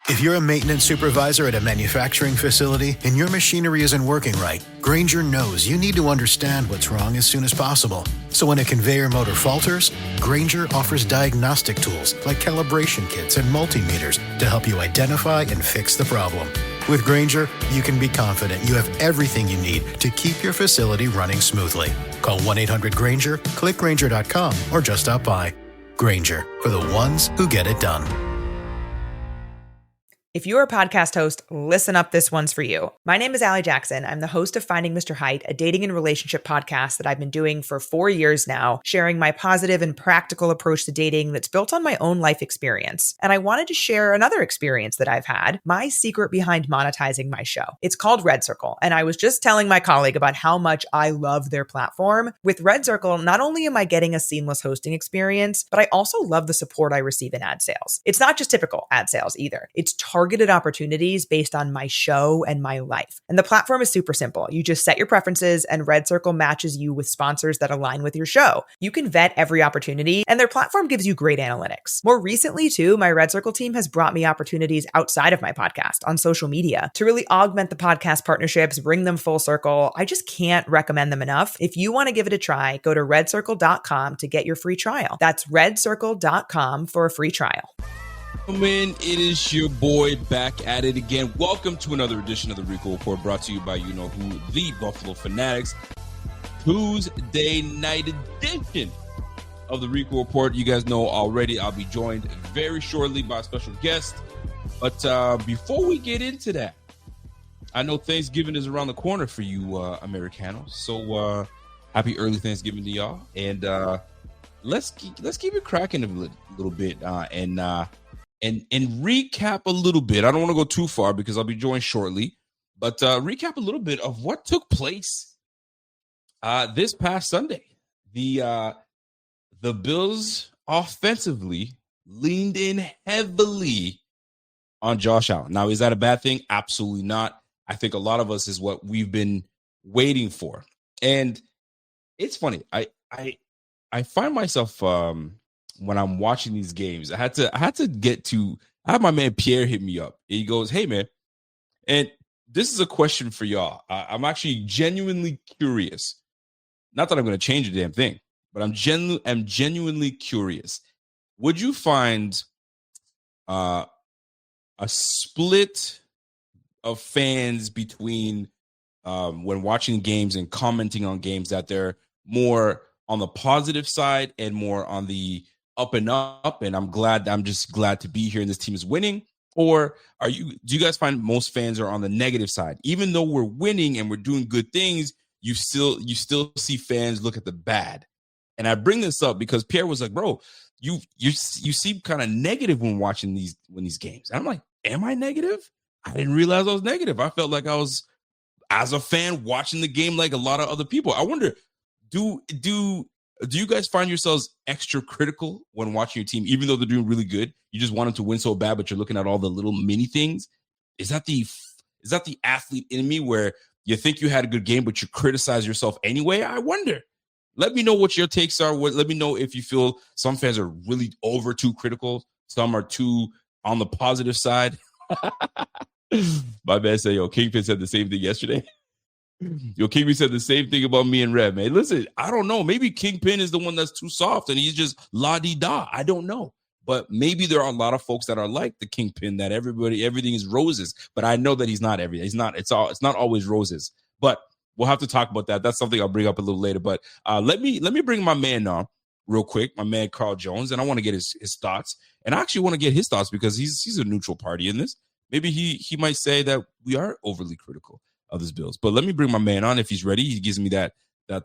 If you're a maintenance supervisor at a manufacturing facility and your machinery isn't working right, Grainger knows you need to understand what's wrong as soon as possible. So when a conveyor motor falters, Grainger offers diagnostic tools like calibration kits and multimeters to help you identify and fix the problem. With Grainger, you can be confident you have everything you need to keep your facility running smoothly. Call 1-800-GRAINGER, click Grainger.com, or just stop by. Grainger, for the ones who get it done. If you're a podcast host, listen up, this one's for you. My name is Allie Jackson. I'm the host of Finding Mr. Height, a dating and relationship podcast that I've been doing for 4 years now, sharing my positive and practical approach to dating that's built on my own life experience. And I wanted to share another experience that I've had, my secret behind monetizing my show. It's called Red Circle, and I was just telling my colleague about how much I love their platform. With Red Circle, not only am I getting a seamless hosting experience, but I also love the support I receive in ad sales. It's not just typical ad sales either. It's targeted opportunities based on my show and my life. And the platform is super simple. You just set your preferences and Red Circle matches you with sponsors that align with your show. You can vet every opportunity and their platform gives you great analytics. More recently too, my Red Circle team has brought me opportunities outside of my podcast on social media to really augment the podcast partnerships, bring them full circle. I just can't recommend them enough. If you want to give it a try, go to redcircle.com to get your free trial. That's redcircle.com for a free trial. It is your boy back at it again. Welcome to another edition of the Rico Report, brought to you by you know who, the Buffalo Fanatics. Tuesday night edition of the Rico Report. You guys know already I'll be joined very shortly by a special guest. But before we get into that, I know Thanksgiving is around the corner for you Americanos. So happy early Thanksgiving to y'all. And let's keep it cracking a little bit and recap a little bit. I don't want to go too far because I'll be joined shortly, but recap a little bit of what took place this past Sunday. The Bills offensively leaned in heavily on Josh Allen. Now, is that a bad thing? Absolutely not. I think a lot of us is what we've been waiting for. And it's funny. I find myself when I'm watching these games, I had to have my man Pierre hit me up. He goes, "Hey man," and this is a question for y'all. I'm actually genuinely curious. Not that I'm going to change a damn thing, but I'm genuinely curious. Would you find a split of fans between when watching games and commenting on games that they're more on the positive side and more on the up and up, and I'm just glad to be here and this team is winning? Or do you guys find most fans are on the negative side? Even though we're winning and we're doing good things, you still see fans look at the bad. And I bring this up because Pierre was like, "Bro, you seem kind of negative when watching these games." And I'm like, "Am I negative? I didn't realize I was negative. I felt like I was, as a fan, watching the game like a lot of other people." I wonder, do you guys find yourselves extra critical when watching your team, even though they're doing really good? You just want them to win so bad, but you're looking at all the little mini things. Is that the athlete in me where you think you had a good game, but you criticize yourself anyway? I wonder. Let me know what your takes are. Let me know if you feel some fans are really over too critical. Some are too on the positive side. My man said, "Yo, Kingpin said the same thing yesterday." Yo, Kingpin said the same thing about me and Rev, man. Listen, I don't know. Maybe Kingpin is the one that's too soft and he's just la-di-da. I don't know. But maybe there are a lot of folks that are like the Kingpin, that everything is roses. But I know that he's not everything. It's not always roses. But we'll have to talk about that. That's something I'll bring up a little later. But let me bring my man on real quick, my man Carl Jones, and I want to get his thoughts. And I actually want to get his thoughts because he's a neutral party in this. Maybe he might say that we are overly critical of his Bills. But let me bring my man on if he's ready. He gives me that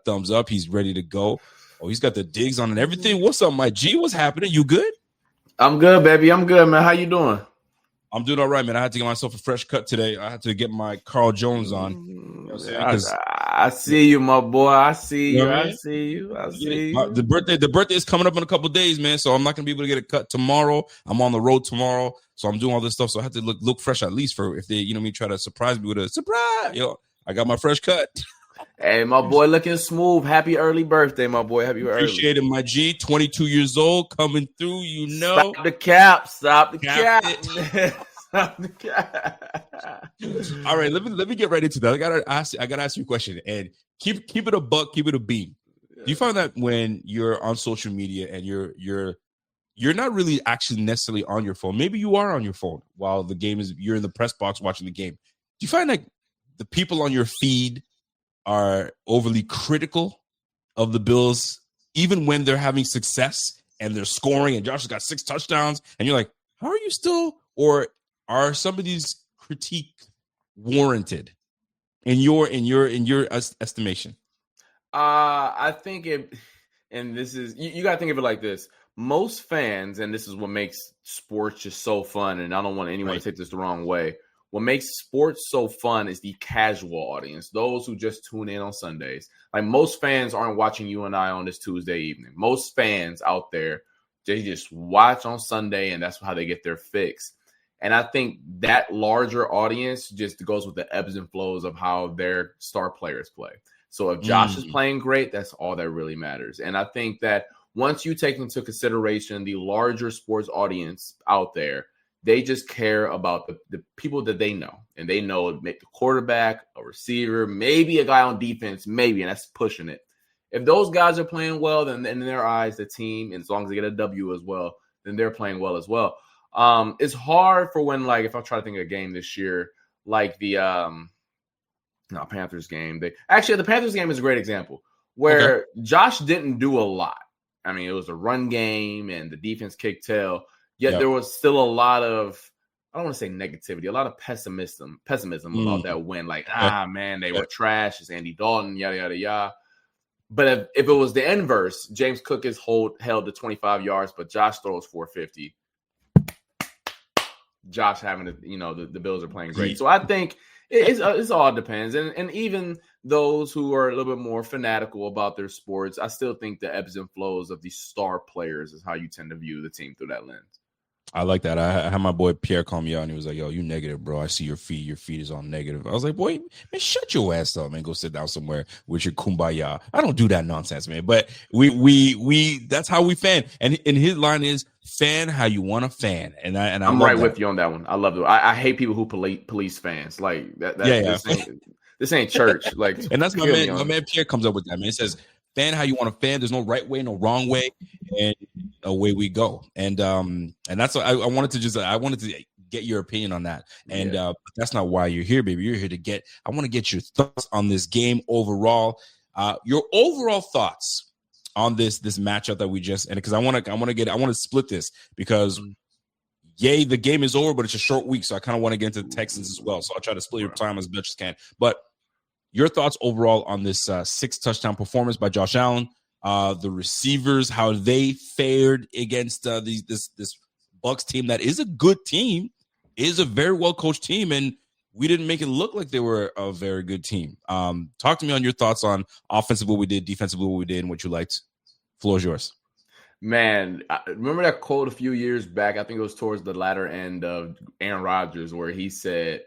thumbs up. He's ready to go. Oh, he's got the digs on and everything. What's up, my G? What's happening? You good? I'm good, baby. I'm good, man. How you doing? I'm doing all right, man. I had to get myself a fresh cut today. I had to get my Carl Jones on. You know I see you, my boy. I see you. You know what I I mean? see you. I see you. The birthday is coming up in a couple of days, man. So I'm not gonna be able to get a cut tomorrow. I'm on the road tomorrow, so I'm doing all this stuff. So I have to look fresh at least for if they, try to surprise me with a surprise. I got my fresh cut. Hey, my boy, looking smooth. Happy early birthday, my boy. Happy early. Appreciate it, my G. 22 years old, coming through. Stop the cap. Stop the cap. All right, let me get right into that. I gotta ask you a question, and keep it a buck, keep it a beam. Do you find that when you're on social media and you're not really actually necessarily on your phone, maybe you are on your phone while the game is, you're in the press box watching the game, do you find like the people on your feed are overly critical of the Bills, even when they're having success and they're scoring and Josh has got 6 touchdowns, and you're like, how are you still, or are some of these critiques warranted in your estimation? I think and this is, you got to think of it like this. Most fans, and this is what makes sports just so fun, and I don't want anyone to take this the wrong way. What makes sports so fun is the casual audience, those who just tune in on Sundays. Like, most fans aren't watching you and I on this Tuesday evening. Most fans out there, they just watch on Sunday, and that's how they get their fix. And I think that larger audience just goes with the ebbs and flows of how their star players play. So if Josh is playing great, that's all that really matters. And I think that once you take into consideration the larger sports audience out there, they just care about the people that they know. And they know the quarterback, a receiver, maybe a guy on defense, maybe, and that's pushing it. If those guys are playing well, then in their eyes, the team, and as long as they get a W as well, then they're playing well as well. It's hard for when, like, if I try to think of a game this year, like the Panthers game. The Panthers game is a great example where Josh didn't do a lot. I mean, it was a run game and the defense kicked tail. Yet there was still a lot of, I don't want to say negativity, a lot of pessimism about that win. Like, man, they were trash. It's Andy Dalton, yada, yada, yada. But if it was the inverse, James Cook is held to 25 yards, but Josh throws 450. Josh having the Bills are playing great. So I think it's all depends. And even those who are a little bit more fanatical about their sports, I still think the ebbs and flows of these star players is how you tend to view the team through that lens. I like that. I had my boy Pierre call me out, and he was like, yo, you negative, bro. I see your feed. Your feed is all negative. I was like, boy, man, shut your ass up, man. Go sit down somewhere with your kumbaya. I don't do that nonsense, man. But we that's how we fan. And his line is, fan how you want to fan. And I'm right with you on that one. I love it. I hate people who police fans. Like that. This ain't church. Like, and that's my man. My man Pierre comes up with that, man. It says, fan how you want to fan. There's no right way, no wrong way, and away we go. And that's what I wanted to get your opinion on that. And but that's not why you're here, baby. You're here I want to get your thoughts on this game overall. Your overall thoughts on this matchup that we just, and because I want to split this because the game is over, but it's a short week, so I kind of want to get into the Texans as well. So I'll try to split your time as much as I can. But your thoughts overall on this 6 touchdown performance by Josh Allen, the receivers, how they fared against this Bucs team that is a good team, is a very well coached team, and we didn't make it look like they were a very good team. Talk to me on your thoughts on offensive what we did, defensively what we did, and what you liked. Floor is yours. Man, I remember that quote a few years back. I think it was towards the latter end of Aaron Rodgers, where he said,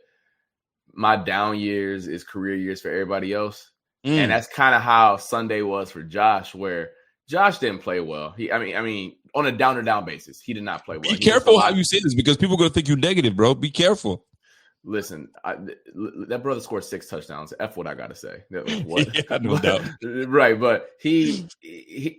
my down years is career years for everybody else. And that's kind of how Sunday was for Josh, where Josh didn't play well. I mean, on a down basis, he did not play well. Be careful how you say this because people are going to think you're negative, bro. Be careful. Listen, that brother scored 6 touchdowns. F what I got to say. What? Yeah, no doubt. Right, but he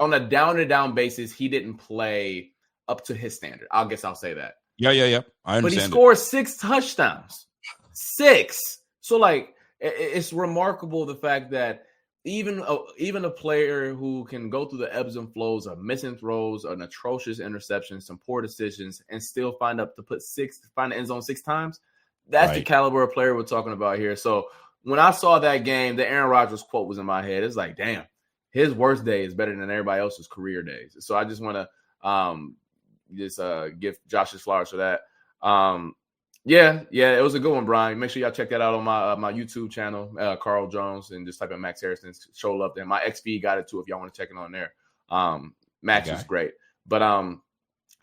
on a down basis, he didn't play up to his standard. I guess I'll say that. Yeah. I understand. But he scored 6 touchdowns. 6. So, like, it's remarkable the fact that even a player who can go through the ebbs and flows of missing throws, an atrocious interception, some poor decisions, and still find the end zone 6 times. That's the caliber of player we're talking about here. So when I saw that game, the Aaron Rodgers quote was in my head. It's like, damn, his worst day is better than everybody else's career days. So I just want to give Josh his flowers for that. Yeah, it was a good one, Brian. Make sure y'all check that out on my YouTube channel, Carl Jones, and just type in Max Harrison. Show love there. My XP got it too if y'all want to check it on there. Max is great. But I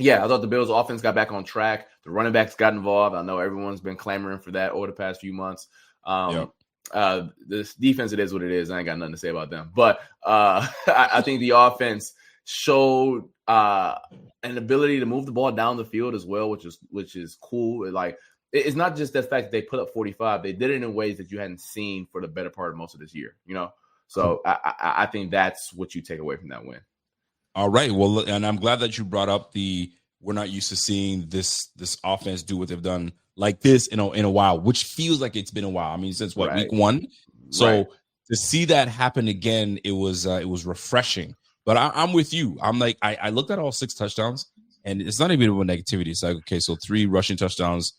thought the Bills' offense got back on track. The running backs got involved. I know everyone's been clamoring for that over the past few months. This defense, it is what it is. I ain't got nothing to say about them. But I think the offense showed an ability to move the ball down the field as well, which is cool. it's not just the fact that they put up 45. They did it in ways that you hadn't seen for the better part of most of this year, So I think that's what you take away from that win. All right. Well, and I'm glad that you brought up we're not used to seeing this offense do what they've done like this in a while, which feels like it's been a while. I mean, since week 1. So to see that happen again, it was refreshing. But I'm with you. I'm like, I looked at all 6 touchdowns, and it's not even about negativity. It's like, okay, so 3 rushing touchdowns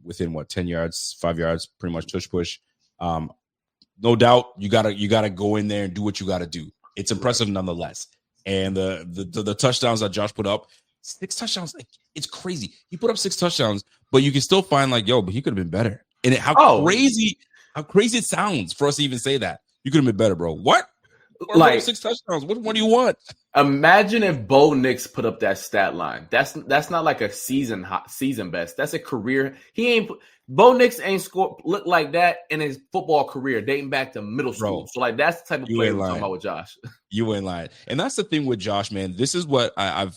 within 10 yards, 5 yards, pretty much push. No doubt you gotta go in there and do what you gotta do. It's impressive nonetheless. And the touchdowns that Josh put up, 6 touchdowns, like, it's crazy. He put up 6 touchdowns, but you can still find like, but he could have been better. And how crazy it sounds for us to even say that. You could have been better, bro. What? Like 6 touchdowns. What do you want? Imagine if Bo Nix put up that stat line. That's not like a season best. That's a career. Bo Nix ain't look like that in his football career dating back to middle school. Bro, so like that's the type of player we're talking about with Josh. You ain't lying. And that's the thing with Josh, man. This is what I've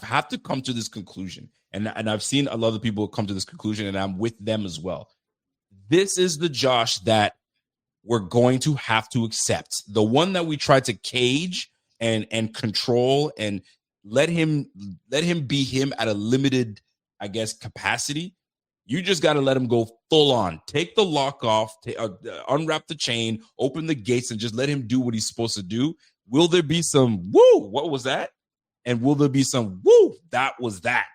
had to come to this conclusion. And I've seen a lot of people come to this conclusion, and I'm with them as well. This is the Josh that we're going to have to accept. The one that we tried to cage and control and let him be him at a limited, I guess, capacity. You just got to let him go full on. Take the lock off, unwrap the chain, open the gates, and just let him do what he's supposed to do. Will there be some, woo, what was that? And will there be some, woo, that was that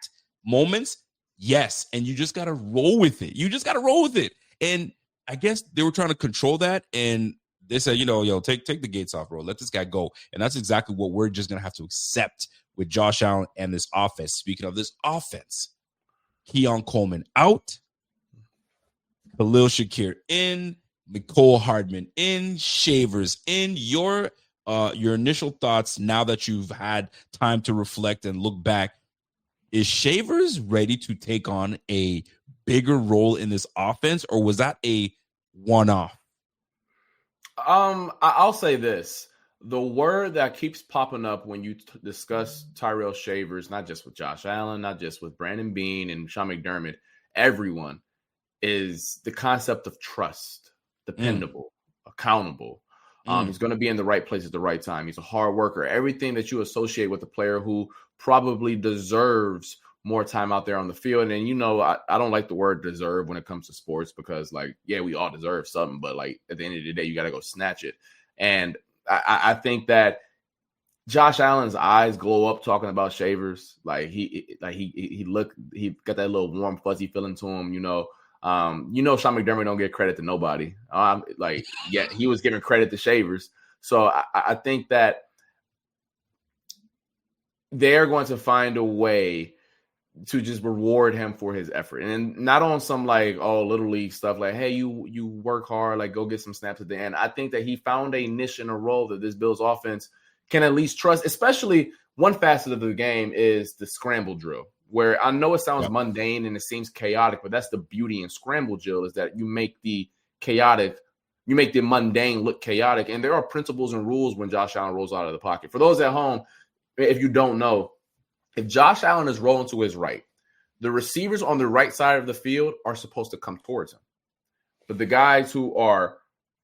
moments? Yes. And you just got to roll with it. And I guess they were trying to control that. And they said, take the gates off, bro. Let this guy go. And that's exactly what we're just going to have to accept with Josh Allen and this offense. Speaking of this offense, Keon Coleman out, Khalil Shakir in, Mecole Hardman in, Shavers in. Your initial thoughts now that you've had time to reflect and look back. Is Shavers ready to take on a bigger role in this offense, or was that a one-off? I'll say this. The word that keeps popping up when you discuss Tyrell Shavers, not just with Josh Allen, not just with Brandon Beane and Sean McDermott, everyone, is the concept of trust, dependable, accountable. He's going to be in the right place at the right time. He's a hard worker. Everything that you associate with a player who probably deserves more time out there on the field. And, I don't like the word deserve when it comes to sports because, we all deserve something. But, at the end of the day, you got to go snatch it. And I think that Josh Allen's eyes glow up talking about Shavers. He got that little warm, fuzzy feeling to him, Sean McDermott don't get credit to nobody. He was giving credit to Shavers. So I think that they're going to find a way to just reward him for his effort. And not on some little league stuff hey, you work hard, go get some snaps at the end. I think that he found a niche and a role that this Bills offense can at least trust, especially one facet of the game is the scramble drill, where I know it sounds mundane and it seems chaotic, but that's the beauty in scramble drill is that you make the mundane look chaotic. And there are principles and rules when Josh Allen rolls out of the pocket. For those at home, if you don't know, if Josh Allen is rolling to his right, the receivers on the right side of the field are supposed to come towards him. But the guys who are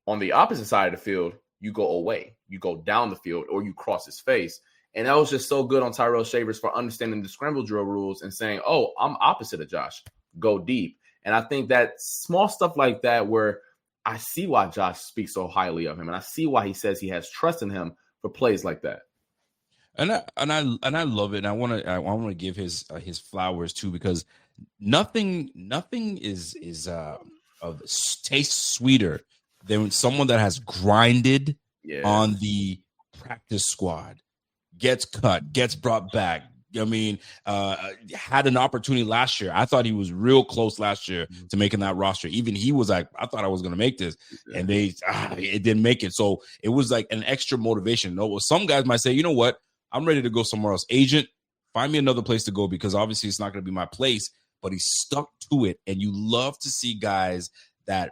on the opposite side of the field, you go away. You go down the field or you cross his face. And that was just so good on Tyrell Shavers for understanding the scramble drill rules and saying, oh, I'm opposite of Josh. Go deep. And I think that small stuff like that where I see why Josh speaks so highly of him. And I see why he says he has trust in him for plays like that. And I love it. And I want to give his flowers too, because nothing is tastes sweeter than someone that has grinded on the practice squad, gets cut, gets brought back. Had an opportunity last year. I thought he was real close last year to making that roster. Even he was like, I thought I was going to make this, and it didn't make it. So it was like an extra motivation. Some guys might say, you know what? I'm ready to go somewhere else. Agent, find me another place to go because obviously it's not going to be my place, but he stuck to it. And you love to see guys that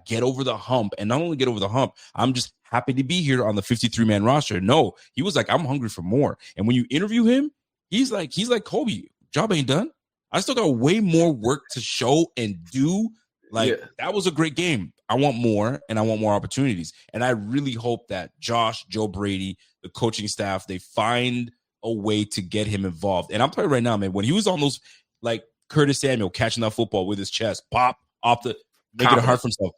get over the hump, and not only get over the hump, I'm just happy to be here on the 53-man roster. No, he was like, I'm hungry for more. And when you interview him, he's like, Kobe, job ain't done. I still got way more work to show and do. Like, that was a great game. I want more, and I want more opportunities. And I really hope that Josh, Joe Brady, the coaching staff, they find a way to get him involved. And I'm telling you right now, man, when he was on those, like Curtis Samuel catching that football with his chest, pop off the, making it hard for himself.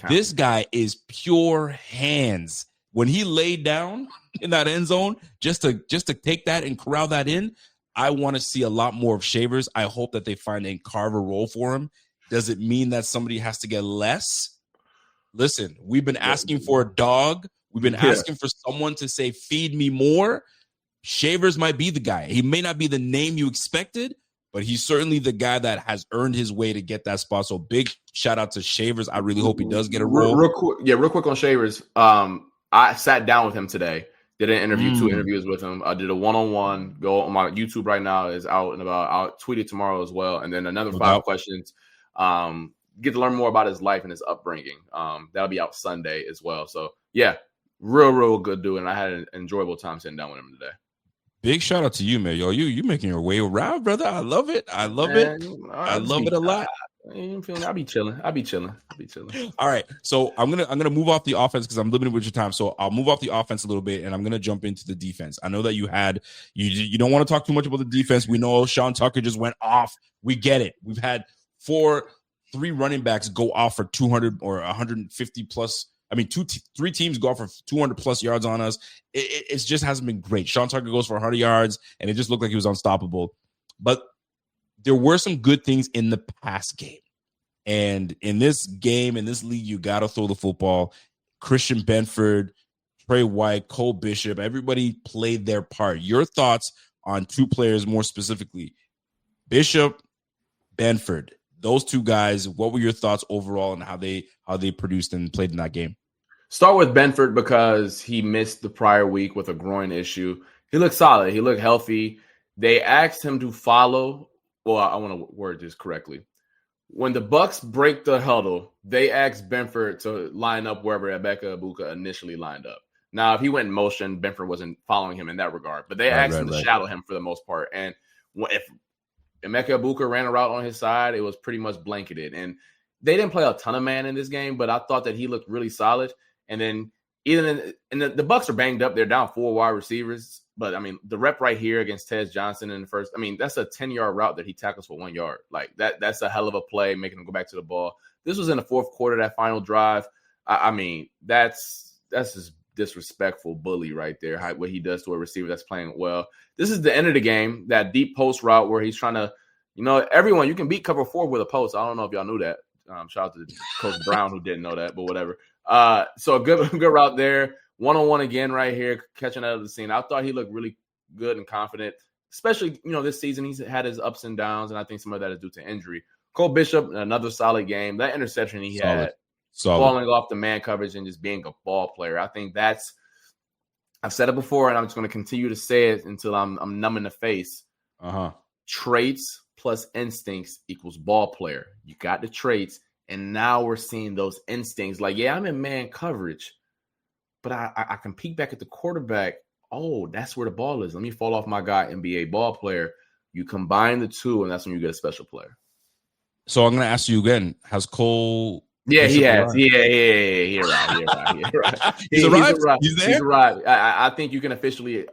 This guy is pure hands. When he laid down in that end zone, just to take that and corral that in, I want to see a lot more of Shavers. I hope that they find a Carve role for him. Does it mean that somebody has to get less? Listen, we've been asking for a dog. We've been asking for someone to say, feed me more. Shavers might be the guy. He may not be the name you expected, but he's certainly the guy that has earned his way to get that spot. So big shout out to Shavers. I really hope he does get a role. Real quick on Shavers. I sat down with him today. Did an interview, 2 interviews with him. I did a one-on-one. Go on my YouTube right now. Is out and about. I'll tweet it tomorrow as well. And then another 5 questions. Get to learn more about his life and his upbringing. That'll be out Sunday as well. So yeah, real good dude. And I had an enjoyable time sitting down with him today. Big shout out to you, man. Yo, you making your way around, brother. I love it. I love it a lot. I'll be chilling. All right. So I'm gonna move off the offense because I'm limited with your time. So I'll move off the offense a little bit and I'm gonna jump into the defense. I know that you don't want to talk too much about the defense. We know Sean Tucker just went off. We get it. We've had 3 running backs go off for 200 or 150 plus. I mean, 3 teams go off for 200 plus yards on us. It just hasn't been great. Sean Tucker goes for 100 yards, and it just looked like he was unstoppable. But there were some good things in the pass game. And in this game, in this league, you got to throw the football. Christian Benford, Trey White, Cole Bishop, everybody played their part. Your thoughts on 2 players more specifically, Bishop, Benford. Those 2 guys, what were your thoughts overall on how they produced and played in that game? Start with Benford because he missed the prior week with a groin issue. He looked solid. He looked healthy. They asked him to follow. Well, I want to word this correctly. When the Bucs break the huddle, they asked Benford to line up wherever Emeka Egbuka initially lined up. Now, if he went in motion, Benford wasn't following him in that regard. But they asked him to shadow him for the most part. And if Emeka Egbuka ran a route on his side, it was pretty much blanketed. And they didn't play a ton of man in this game, but I thought that he looked really solid. And then the Bucs are banged up. They're down 4 wide receivers. But, I mean, the rep right here against Tez Johnson in the first, I mean, that's a 10-yard route that he tackles for 1 yard. Like, that's a hell of a play, making him go back to the ball. This was in the 4th quarter, that final drive. I mean, that's just disrespectful bully right there, what he does to a receiver that's playing well. This is the end of the game, that deep post route where he's trying to, everyone, you can beat cover 4 with a post. I don't know if y'all knew that. Shout out to Coach Brown who didn't know that, but whatever. So a good route there. 1-on-1 again right here, catching out of the scene. I thought he looked really good and confident, especially, this season. He's had his ups and downs, and I think some of that is due to injury. Cole Bishop, another solid game. That interception he had, falling off the man coverage and just being a ball player. I think I've said it before, and I'm just going to continue to say it until I'm numb in the face. Traits plus instincts equals ball player. You got the traits, and now we're seeing those instincts. Like, yeah, I'm in man coverage, but I can peek back at the quarterback. Oh, that's where the ball is. Let me fall off my guy and be a ball player. You combine the 2, and that's when you get a special player. So I'm going to ask you again. Has Cole? Yeah, he has. Arrived? Yeah. He arrived. He's arrived. He's there. He's arrived. I think you can officially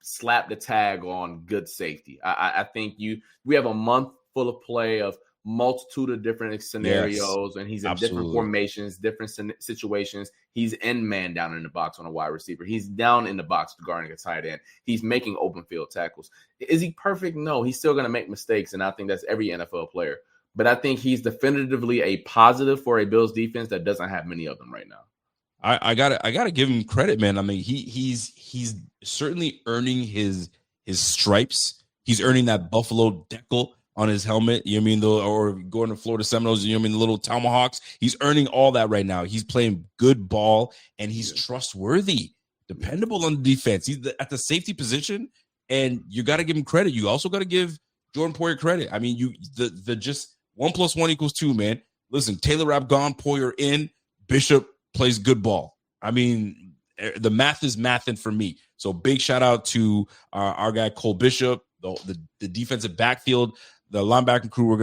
slap the tag on good safety. I think we have a month full of play of multitude of different scenarios, and he's in different formations, different situations. He's in man down in the box on a wide receiver. He's down in the box guarding a tight end. He's making open field tackles. Is he perfect? No, he's still going to make mistakes, and I think that's every NFL player. But I think he's definitively a positive for a Bills defense that doesn't have many of them right now. I gotta give him credit, man. I mean, he's certainly earning his stripes. He's earning that Buffalo decal on his helmet, you know what I mean? Or going to Florida Seminoles, you know what I mean? The little tomahawks. He's earning all that right now. He's playing good ball, and he's trustworthy, dependable on the defense. He's at the safety position, and you got to give him credit. You also got to give Jordan Poyer credit. I mean, the just 1 + 1 = 2, man. Listen, Taylor Rapp gone, Poyer in, Bishop plays good ball. I mean, the math is mathing for me. So big shout out to our guy Cole Bishop, the defensive backfield. the linebacker crew,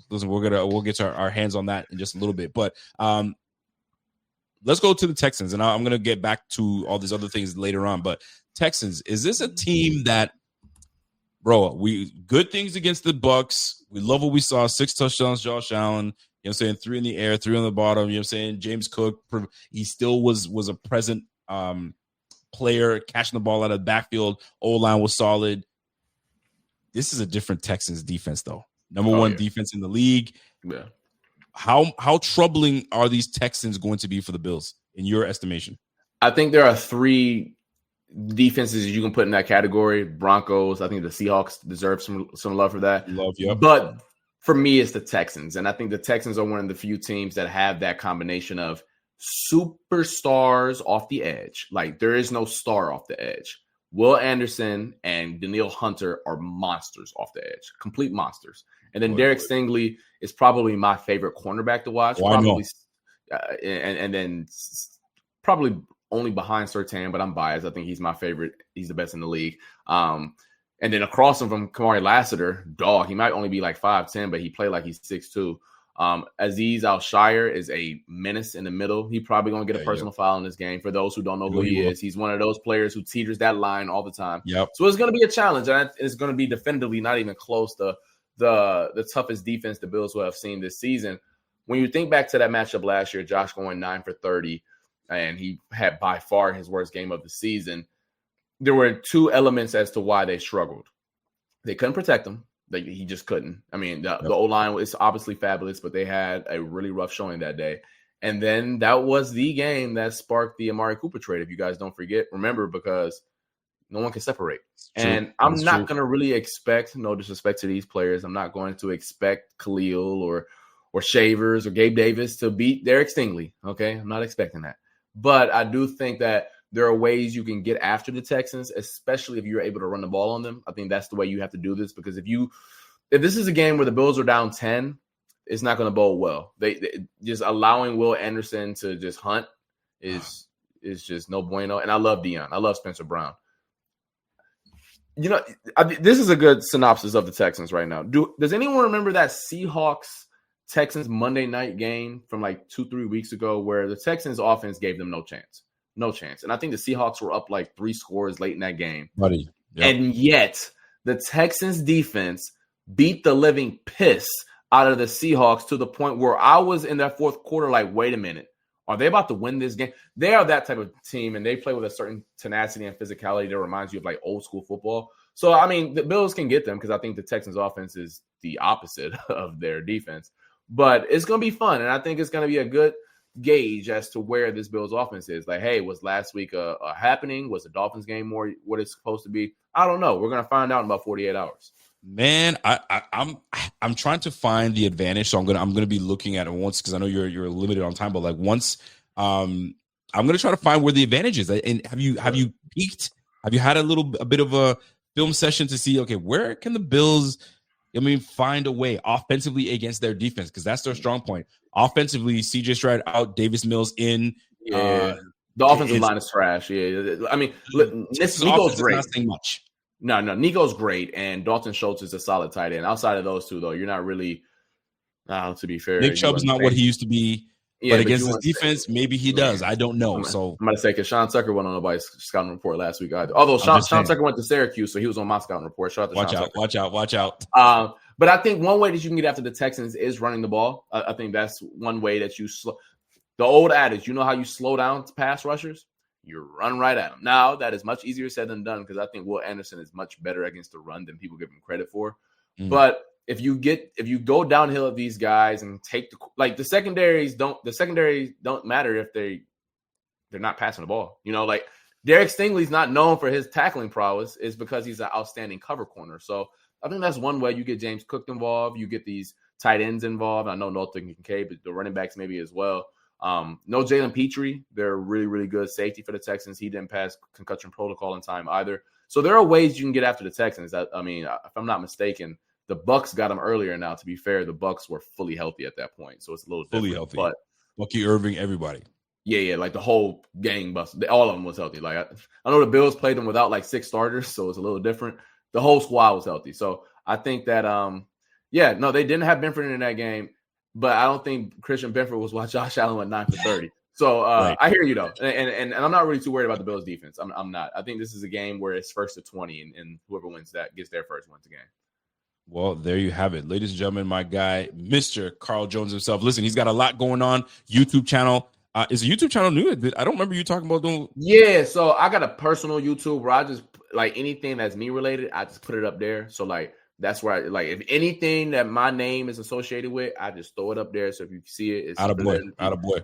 we'll get to our hands on that in just a little bit. But let's go to the Texans, and I'm gonna get back to all these other things later on. But Texans, is this a team that, bro, we good things against the Bucs? We love what we saw. 6 touchdowns, Josh Allen. You know what I'm saying? 3 in the air, 3 on the bottom. You know what I'm saying? James Cook, he still was a present player, catching the ball out of the backfield. O-line was solid. This is a different Texans defense, though. Number one defense in the league. Yeah. How troubling are these Texans going to be for the Bills, in your estimation? I think there are 3 defenses you can put in that category. Broncos. I think the Seahawks deserve some love for that. But for me, it's the Texans. And I think the Texans are one of the few teams that have that combination of superstars off the edge. Like, there is no star off the edge. Will Anderson and Denil Hunter are monsters off the edge, complete monsters. And then Derek Stingley is probably my favorite cornerback to watch. And then probably only behind Surtain, but I'm biased. I think he's my favorite. He's the best in the league. And then across from Kamari Lassiter, dog, he might only be like 5'10", but he played like he's 6'2". Azeez Al-Shire is a menace in the middle. He probably going to get a personal foul in this game. For those who don't know who he is, he's one of those players who teeters that line all the time. Yep. So it's going to be a challenge, and it's going to be definitively not even close to the toughest defense the Bills will have seen this season. When you think back to that matchup last year, Josh going 9 for 30, and he had by far his worst game of the season, there were 2 elements as to why they struggled. They couldn't protect him. He just couldn't. I mean, the O-line is obviously fabulous, but they had a really rough showing that day. And then that was the game that sparked the Amari Cooper trade, if you guys don't forget. Remember, because no one can separate. And I'm not going to really expect, no disrespect to these players, I'm not going to expect Khalil or Shavers or Gabe Davis to beat Derek Stingley. Okay, I'm not expecting that. But I do think that there are ways you can get after the Texans, especially if you're able to run the ball on them. I think that's the way you have to do this, because if this is a game where the Bills are down 10, it's not going to bode well. They just allowing Will Anderson to just hunt is just no bueno. And I love Deion. I love Spencer Brown. You know, this is a good synopsis of the Texans right now. Does anyone remember that Seahawks-Texans Monday night game from like 2-3 weeks ago where the Texans offense gave them no chance? No chance. And I think the Seahawks were up like 3 scores late in that game. Buddy. Yep. And yet the Texans defense beat the living piss out of the Seahawks to the point where I was in that fourth quarter like, wait a minute. Are they about to win this game? They are that type of team, and they play with a certain tenacity and physicality that reminds you of like old school football. So, I mean, the Bills can get them because I think the Texans offense is the opposite of their defense. But it's going to be fun, and I think it's going to be a good gauge as to where this Bills offense is. Like, hey, was last week a happening? Was the Dolphins game more what it's supposed to be? I don't know. We're going to find out in about 48 hours. Man, I'm trying to find the advantage, so I'm gonna be looking at it once, because I know you're limited on time, but like once I'm gonna try to find where the advantage is. And have you peeked? Have you had a bit of a film session to see, okay, where can the Bills, find a way offensively against their defense, because that's their strong point. Offensively, CJ Stroud out, Davis Mills in. Yeah, the offensive line is trash. Yeah, I mean, Nico's great. Not saying much. No, Nico's great, and Dalton Schultz is a solid tight end. Outside of those two, though, you're not really. To be fair, Nick Chubb's not what he used to be, but against his defense, maybe he does. I don't know. I'm going to say, because Sean Tucker went on nobody's scouting report last week either. Although Sean Tucker went to Syracuse, so he was on my scouting report. Shout out to Sean Tucker. Watch out. But I think one way that you can get after the Texans is running the ball. I think that's one way that you slow. The old adage, you know how you slow down pass rushers? You run right at them. Now, that is much easier said than done, because I think Will Anderson is much better against the run than people give him credit for. But if you go downhill at these guys and take the secondaries don't matter if they're not passing the ball. You know, like Derek Stingley's not known for his tackling prowess, is because he's an outstanding cover corner. So I think that's one way you get James Cook involved. You get these tight ends involved. I know Norton Kincaid, but the running backs maybe as well. No Jalen Petrie. They're really, really good safety for the Texans. He didn't pass concussion protocol in time either. So there are ways you can get after the Texans. If I'm not mistaken, the Bucs got them earlier. Now, to be fair, the Bucs were fully healthy at that point, so it's a little different. Fully healthy. But Bucky Irving, everybody. Yeah, like the whole gang bust. All of them was healthy. Like I know the Bills played them without like 6 starters, so it's a little different. The whole squad was healthy. So I think that Yeah, no, they didn't have Benford in that game, but I don't think Christian Benford was what Josh Allen went 9 for 30. So Right. I hear you though, and I'm not really too worried about the Bills defense. I'm not. I think this is a game where it's first to 20, and whoever wins that gets their first wins the game. Well, there you have it, ladies and gentlemen. My guy, Mr. Carl Jones himself. Listen, he's got a lot going on. YouTube channel. Is a YouTube channel new? I don't remember you talking about doing. Yeah, so I got a personal YouTube where I just like anything that's me related, I just put it up there. So like that's where I like if anything that my name is associated with, I just throw it up there. So if you see it, it's Out of boy.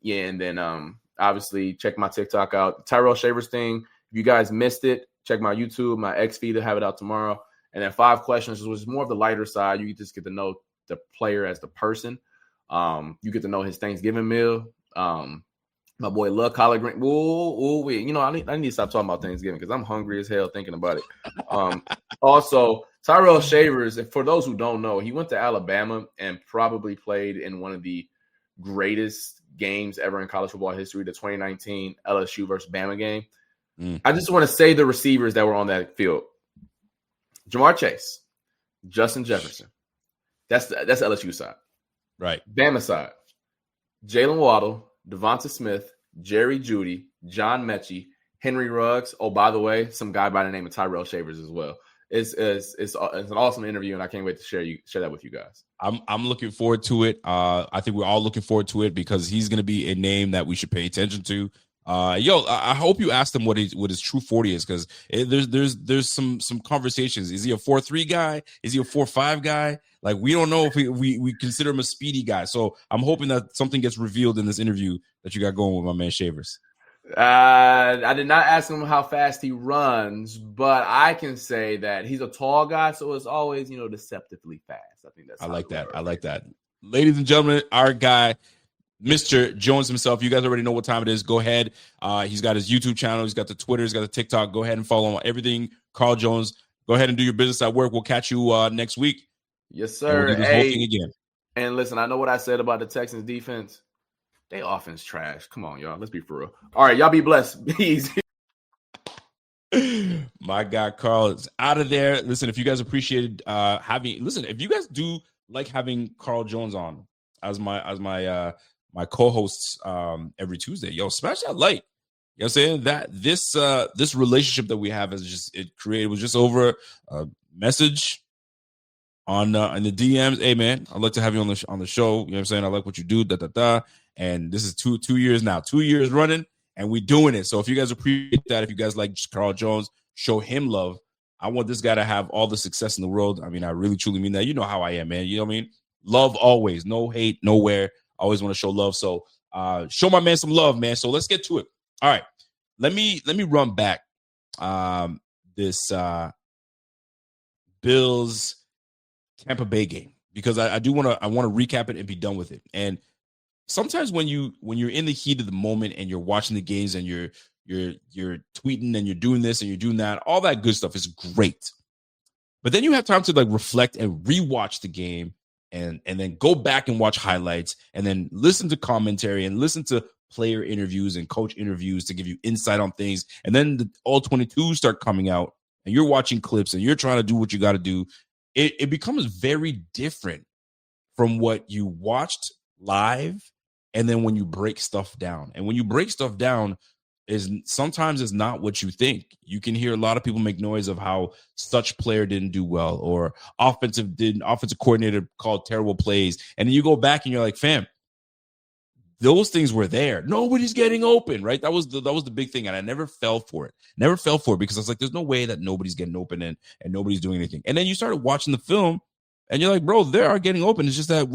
Yeah, and then obviously check my TikTok out. Tyrell Shavers thing. If you guys missed it, check my YouTube, my X feed to have it out tomorrow. And then 5 questions, which is more of the lighter side. You just get to know the player as the person. You get to know his Thanksgiving meal. My boy love collard green. You know, I need to stop talking about Thanksgiving because I'm hungry as hell thinking about it. Also, Tyrell Shavers, and for those who don't know, he went to Alabama and probably played in one of the greatest games ever in college football history, the 2019 LSU versus Bama game. I just want to say the receivers that were on that field. Jamar Chase, Justin Jefferson. That's the LSU side. Right. Bama side. Jalen Waddle, Devonta Smith, Jerry Jeudy, John Mechie, Henry Ruggs. Oh, by the way, some guy by the name of Tyrell Shavers as well. It's an awesome interview, and I can't wait to share that with you guys. I'm looking forward to it. I think we're all looking forward to it because he's going to be a name that we should pay attention to. I hope you asked him what his true 40 is because there's some conversations. Is he a 4.3 guy? Is he a 4.5 guy? Like we don't know if we consider him a speedy guy. So I'm hoping that something gets revealed in this interview that you got going with my man Shavers. I did not ask him how fast he runs, but I can say that he's a tall guy, so it's always deceptively fast. I think that's. I like that. Ladies and gentlemen, our guy, Mr. Jones himself. You guys already know what time it is. Go ahead. He's got his YouTube channel. He's got the Twitter. He's got the TikTok. Go ahead and follow him on everything. Carl Jones. Go ahead and do your business at work. We'll catch you next week. Yes, sir. We'll do this whole thing again. And listen, I know what I said about the Texans defense. They offense trash. Come on, y'all. Let's be for real. All right, y'all be blessed. Be easy. My guy Carl is out of there. Listen, if you guys appreciated if you guys do like having Carl Jones on as my co-hosts every Tuesday, yo, smash that like. You know what I'm saying? That this relationship that we have was just over a message on in the DMs. Hey man, I'd like to have you on the show. You know what I'm saying? I like what you do. And this is two years now, 2 years running, and we doing it. So if you guys appreciate that, if you guys like Carl Jones, show him love. I want this guy to have all the success in the world. I mean, I really truly mean that. You know how I am, man. You know what I mean? Love always, no hate, nowhere. I always want to show love. So show my man some love, man. So let's get to it. All right, let me run back this Bills Tampa Bay game because I want to recap it and be done with it. And sometimes when you're in the heat of the moment and you're watching the games and you're tweeting and you're doing this and you're doing that, all that good stuff is great. But then you have time to like reflect and rewatch the game and then go back and watch highlights and then listen to commentary and listen to player interviews and coach interviews to give you insight on things. And then the all 22 start coming out and you're watching clips and you're trying to do what you got to do. It becomes very different from what you watched live and then when you break stuff down. And when you break stuff down sometimes it's not what you think. You can hear a lot of people make noise of how such player didn't do well or offensive coordinator called terrible plays. And then you go back and you're like, fam, those things were there. Nobody's getting open, right? That was the big thing. And I never fell for it. Because I was like, there's no way that nobody's getting open and nobody's doing anything. And then you started watching the film and you're like, bro, they are getting open. It's just that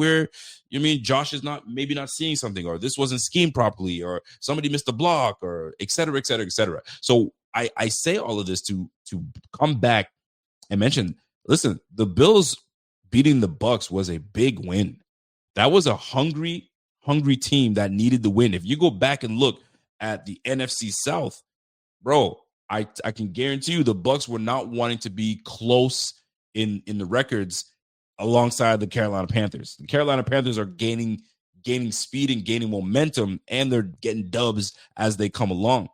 Josh is maybe not seeing something, or this wasn't schemed properly, or somebody missed a block, or et cetera, et cetera, et cetera. So I say all of this to come back and mention, listen, the Bills beating the Bucs was a big win. That was a hungry team that needed the win. If you go back and look at the NFC South, bro, I can guarantee you the Bucs were not wanting to be close in the records alongside the Carolina Panthers. The Carolina Panthers are gaining speed and gaining momentum, and they're getting dubs as they come along.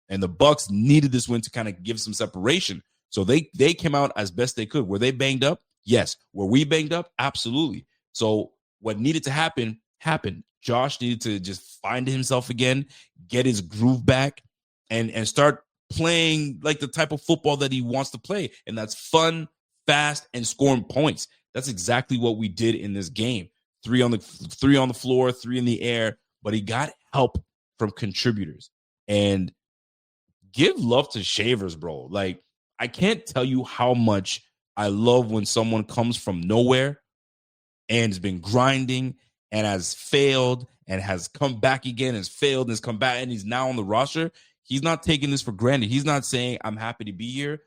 And the Bucs needed this win to kind of give some separation. So they came out as best they could. Were they banged up? Yes. Were we banged up? Absolutely. So what needed to happen, happened. Josh needed to just find himself again, get his groove back, and start playing like the type of football that he wants to play. And that's fun, fast, and scoring points. That's exactly what we did in this game. 3 on the floor, 3 in the air, but he got help from contributors. And give love to Shavers, bro. Like, I can't tell you how much I love when someone comes from nowhere and has been grinding and has failed and has come back again, has failed and has come back, and he's now on the roster. He's not taking this for granted. He's not saying, I'm happy to be here.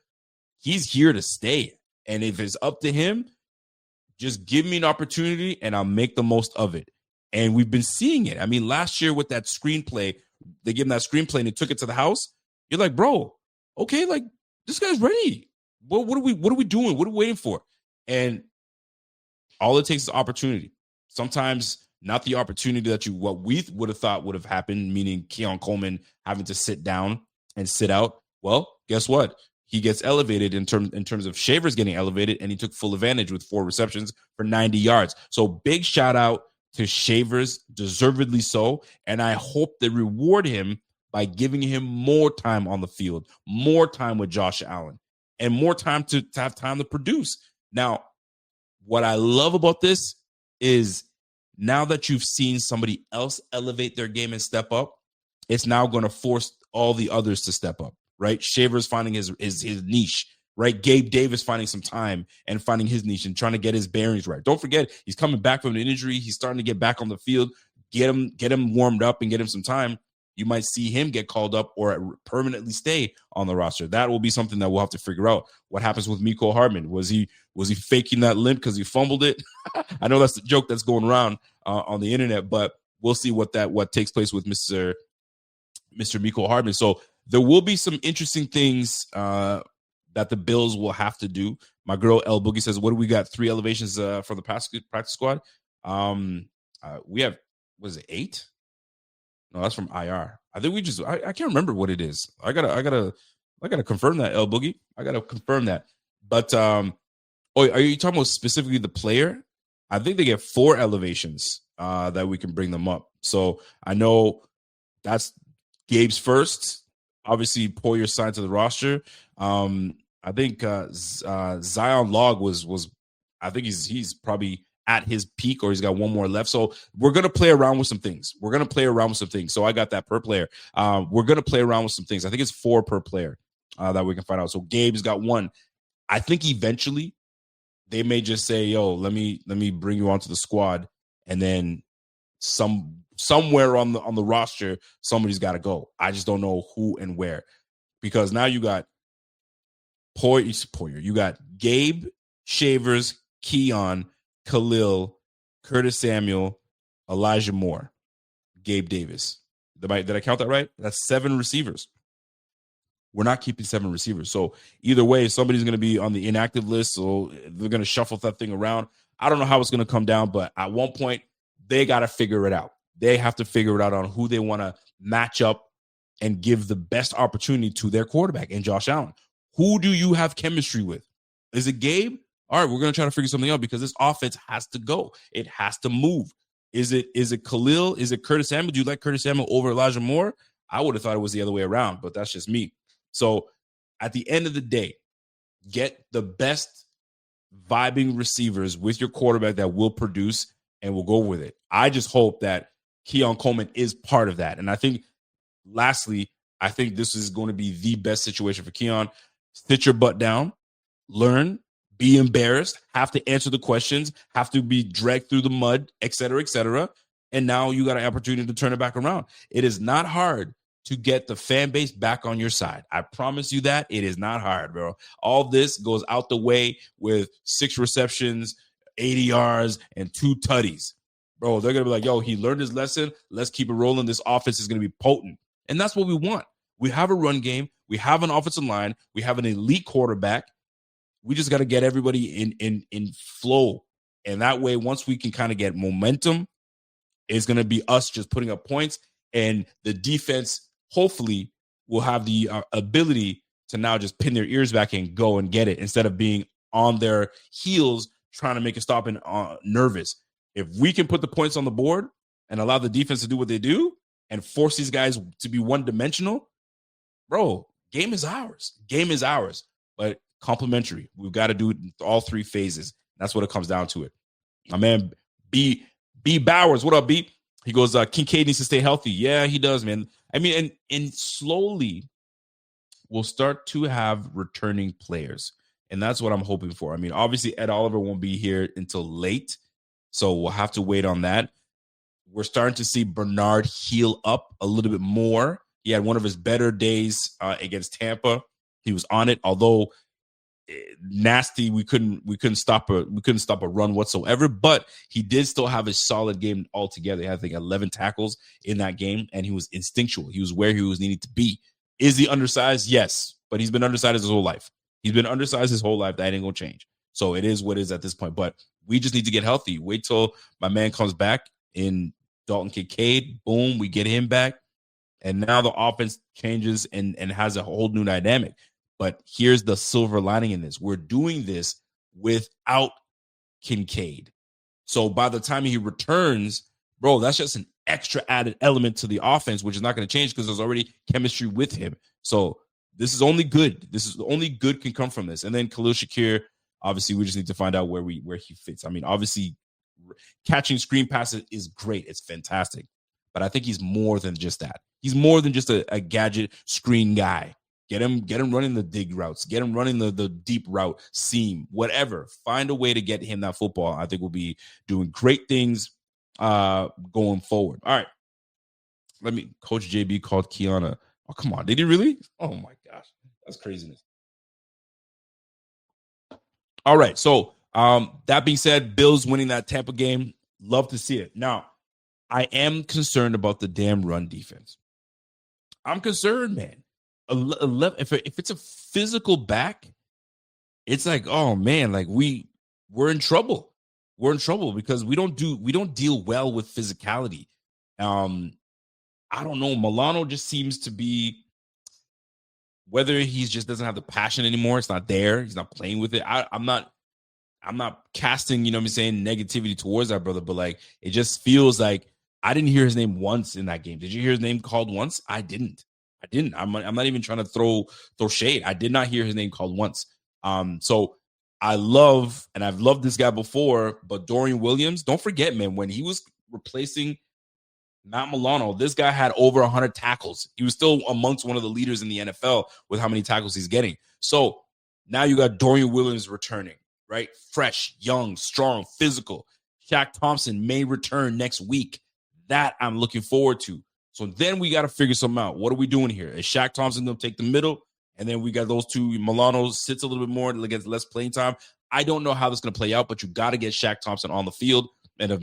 He's here to stay. And if it's up to him, just give me an opportunity and I'll make the most of it. And we've been seeing it. I mean, last year with that screenplay, they gave him that screenplay and they took it to the house. You're like, bro, okay, like this guy's ready. What are we doing? What are we waiting for? And all it takes is opportunity. Sometimes not the opportunity that what we would have thought would have happened, meaning Keon Coleman having to sit down and sit out. Well, guess what? He gets elevated in terms of Shavers getting elevated, and he took full advantage with 4 receptions for 90 yards. So big shout out to Shavers, deservedly so. And I hope they reward him by giving him more time on the field, more time with Josh Allen, and more time to have time to produce. Now, what I love about this is now that you've seen somebody else elevate their game and step up, it's now going to force all the others to step up, right? Shavers finding his niche, right? Gabe Davis finding some time and finding his niche and trying to get his bearings right. Don't forget, he's coming back from an injury. He's starting to get back on the field. Get him warmed up and get him some time. You might see him get called up or permanently stay on the roster. That will be something that we'll have to figure out. What happens with Mecole Hardman? Was he faking that limp because he fumbled it? I know that's the joke that's going around on the internet, but we'll see what takes place with Mr. Mecole Hardman. So there will be some interesting things that the Bills will have to do. My girl El Boogie says, "What do we got? 3 elevations for the practice squad? We have, what is it, 8? No, that's from IR. I think I can't remember what it is. I gotta confirm that, El Boogie. I gotta confirm that. But are you talking about specifically the player? I think they get 4 elevations that we can bring them up. So I know that's Gabe's first. Obviously, Poyer signed to the roster. I think Zion Log was. I think he's probably at his peak, or he's got 1 more left. So we're going to play around with some things. So I got that per player. We're going to play around with some things. I think it's 4 per player that we can find out. So Gabe's got 1. I think eventually they may just say, yo, let me bring you onto the squad. And then somewhere on the roster, somebody's got to go. I just don't know who and where, because now you got Poyer. You got Gabe, Shavers, Keon, Khalil, Curtis Samuel, Elijah Moore, Gabe Davis. Did I count that right? That's 7 receivers. We're not keeping 7 receivers. So either way, somebody's going to be on the inactive list. So they're going to shuffle that thing around. I don't know how it's going to come down, but at one point, they got to figure it out. They have to figure it out on who they want to match up and give the best opportunity to their quarterback and Josh Allen. Who do you have chemistry with? Is it Gabe? All right, we're going to try to figure something out, because this offense has to go. It has to move. Is it Khalil? Is it Curtis Samuel? Do you like Curtis Samuel over Elijah Moore? I would have thought it was the other way around, but that's just me. So at the end of the day, get the best vibing receivers with your quarterback that will produce, and we'll go with it. I just hope that Keon Coleman is part of that. And I think, lastly, I think this is going to be the best situation for Keon. Sit your butt down, learn, be embarrassed, have to answer the questions, have to be dragged through the mud, et cetera, et cetera. And now you got an opportunity to turn it back around. It is not hard to get the fan base back on your side. I promise you that. It is not hard, bro. All this goes out the way with 6 receptions, 80 yards, and 2 tutties. Bro, they're going to be like, yo, he learned his lesson. Let's keep it rolling. This offense is going to be potent. And that's what we want. We have a run game. We have an offensive line. We have an elite quarterback. We just got to get everybody in flow. And that way, once we can kind of get momentum, it's going to be us just putting up points. And the defense, hopefully, will have the ability to now just pin their ears back and go and get it, instead of being on their heels trying to make a stop and nervous. If we can put the points on the board and allow the defense to do what they do and force these guys to be one-dimensional, bro, game is ours. Game is ours. But complementary. We've got to do it in all three phases. That's what it comes down to it. My man, B Bowers. What up, B? He goes, Kincaid needs to stay healthy. Yeah, he does, man. I mean, and slowly we'll start to have returning players. And that's what I'm hoping for. I mean, obviously, Ed Oliver won't be here until late, so we'll have to wait on that. We're starting to see Bernard heal up a little bit more. He had one of his better days against Tampa. He was on it, although nasty. We couldn't stop a run whatsoever. But he did still have a solid game altogether. He had, I think, 11 tackles in that game, and he was instinctual. He was where he was needed to be. Is he undersized? Yes, but he's been undersized his whole life. He's been undersized his whole life. That ain't gonna change. So it is what it is at this point. But we just need to get healthy. Wait till my man comes back in Dalton Kincaid. Boom, we get him back. And now the offense changes and has a whole new dynamic. But here's the silver lining in this. We're doing this without Kincaid. So by the time he returns, bro, that's just an extra added element to the offense, which is not going to change because there's already chemistry with him. So this is only good. This is only good can come from this. And then Khalil Shakir, obviously, we just need to find out where he fits. I mean, obviously, catching screen passes is great. It's fantastic. But I think he's more than just that. He's more than just a gadget screen guy. Get him running the dig routes. Get him running the deep route, seam, whatever. Find a way to get him that football. I think we'll be doing great things going forward. All right. Coach JB called Keon oh, come on. Did he really? Oh, my gosh. That's craziness. All right. So that being said, Bills winning that Tampa game. Love to see it. Now, I am concerned about the damn run defense. I'm concerned, man. If it's a physical back, it's like, oh man, like we're in trouble. We're in trouble because we don't deal well with physicality. I don't know. Milano just seems to be, whether he just doesn't have the passion anymore. It's not there. He's not playing with it. I'm not casting, you know what I'm saying, negativity towards that brother, but like it just feels like I didn't hear his name once in that game. Did you hear his name called once? I didn't. I'm not even trying to throw shade. I did not hear his name called once. So I've loved this guy before, but Dorian Williams, don't forget, man, when he was replacing Matt Milano, this guy had over 100 tackles. He was still amongst one of the leaders in the NFL with how many tackles he's getting. So now you got Dorian Williams returning, right? Fresh, young, strong, physical. Shaq Thompson may return next week. That I'm looking forward to. So then we got to figure something out. What are we doing here? Is Shaq Thompson going to take the middle? And then we got those two. Milano sits a little bit more, gets less playing time. I don't know how this is going to play out, but you got to get Shaq Thompson on the field. And if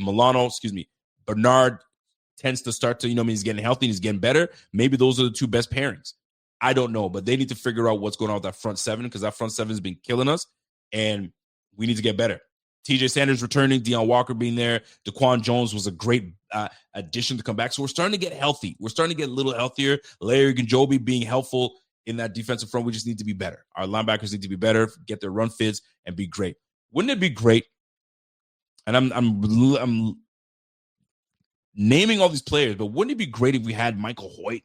Bernard tends to start to, he's getting healthy and he's getting better, maybe those are the two best pairings. I don't know, but they need to figure out what's going on with that front seven because that front seven has been killing us, and we need to get better. TJ Sanders returning, Deion Walker being there. Daquan Jones was a great addition to come back. So we're starting to get healthy. We're starting to get a little healthier. Larry Gunjobi being helpful in that defensive front. We just need to be better. Our linebackers need to be better, get their run fits, and be great. Wouldn't it be great? And I'm naming all these players, but wouldn't it be great if we had Michael Hoyt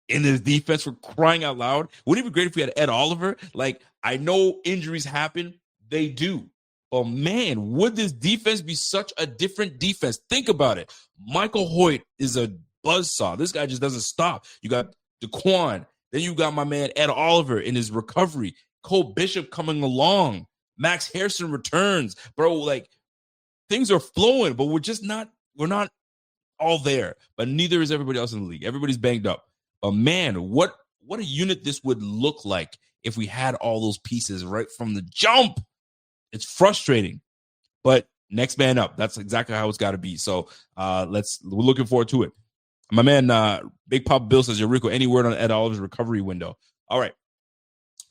in this defense for crying out loud? Wouldn't it be great if we had Ed Oliver? Like, I know injuries happen. They do. Oh, man, would this defense be such a different defense? Think about it. Michael Hoyt is a buzzsaw. This guy just doesn't stop. You got Daquan. Then you got my man Ed Oliver in his recovery. Cole Bishop coming along. Max Harrison returns. Bro, like, things are flowing, but we're not all there. But neither is everybody else in the league. Everybody's banged up. But, man, what a unit this would look like if we had all those pieces right from the jump. It's frustrating, but next man up. That's exactly how it's got to be. So we're looking forward to it. My man, Big Papa Bill says, Rico, any word on Ed Oliver's recovery window? All right.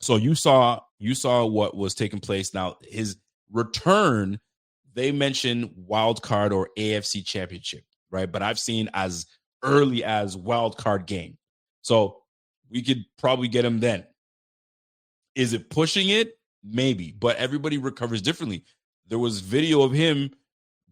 So you saw what was taking place. Now his return, they mentioned wild card or AFC championship, right? But I've seen as early as wild card game. So we could probably get him then. Is it pushing it? maybe, but everybody recovers differently. There was video of him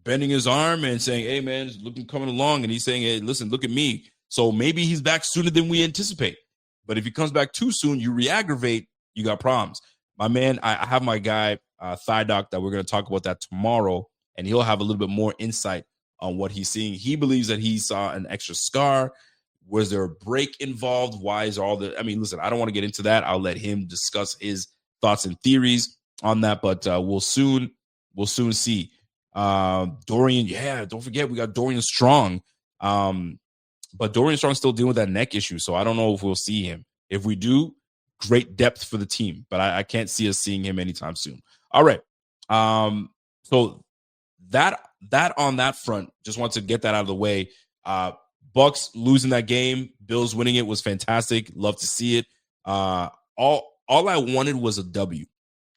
bending his arm and saying, hey, man, it's looking coming along. And he's saying, hey, listen, look at me. So maybe he's back sooner than we anticipate. But if he comes back too soon, you re-aggravate, you got problems. My man, I have my guy, Thigh Doc, that we're going to talk about that tomorrow, and he'll have a little bit more insight on what he's seeing. He believes that he saw an extra scar. Was there a break involved? Why is all the – I mean, listen, I don't want to get into that. I'll let him discuss his thoughts and theories on that, but we'll soon see. Dorian, yeah, don't forget we got Dorian Strong. But Dorian Strong's still dealing with that neck issue, so I don't know if we'll see him. If we do, great depth for the team, but I can't see us seeing him anytime soon. All right. So that on that front, just want to get that out of the way. Bucks losing that game, Bills winning it was fantastic. Love to see it. All I wanted was a W.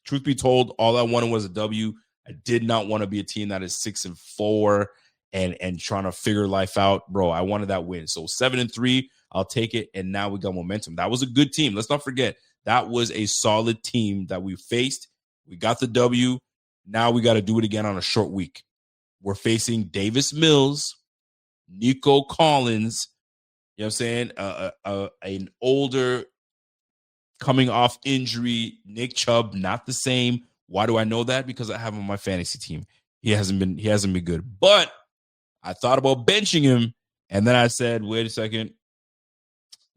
Truth be told, all I wanted was a W. I did not want to be a team that is 6-4 and trying to figure life out. Bro, I wanted that win. So 7-3, I'll take it. And now we got momentum. That was a good team. Let's not forget, that was a solid team that we faced. We got the W. Now we got to do it again on a short week. We're facing Davis Mills, Nico Collins, you know what I'm saying? An older, coming off injury, Nick Chubb, not the same. Why do I know that? Because I have him on my fantasy team. He hasn't been good. But I thought about benching him, and then I said, wait a second.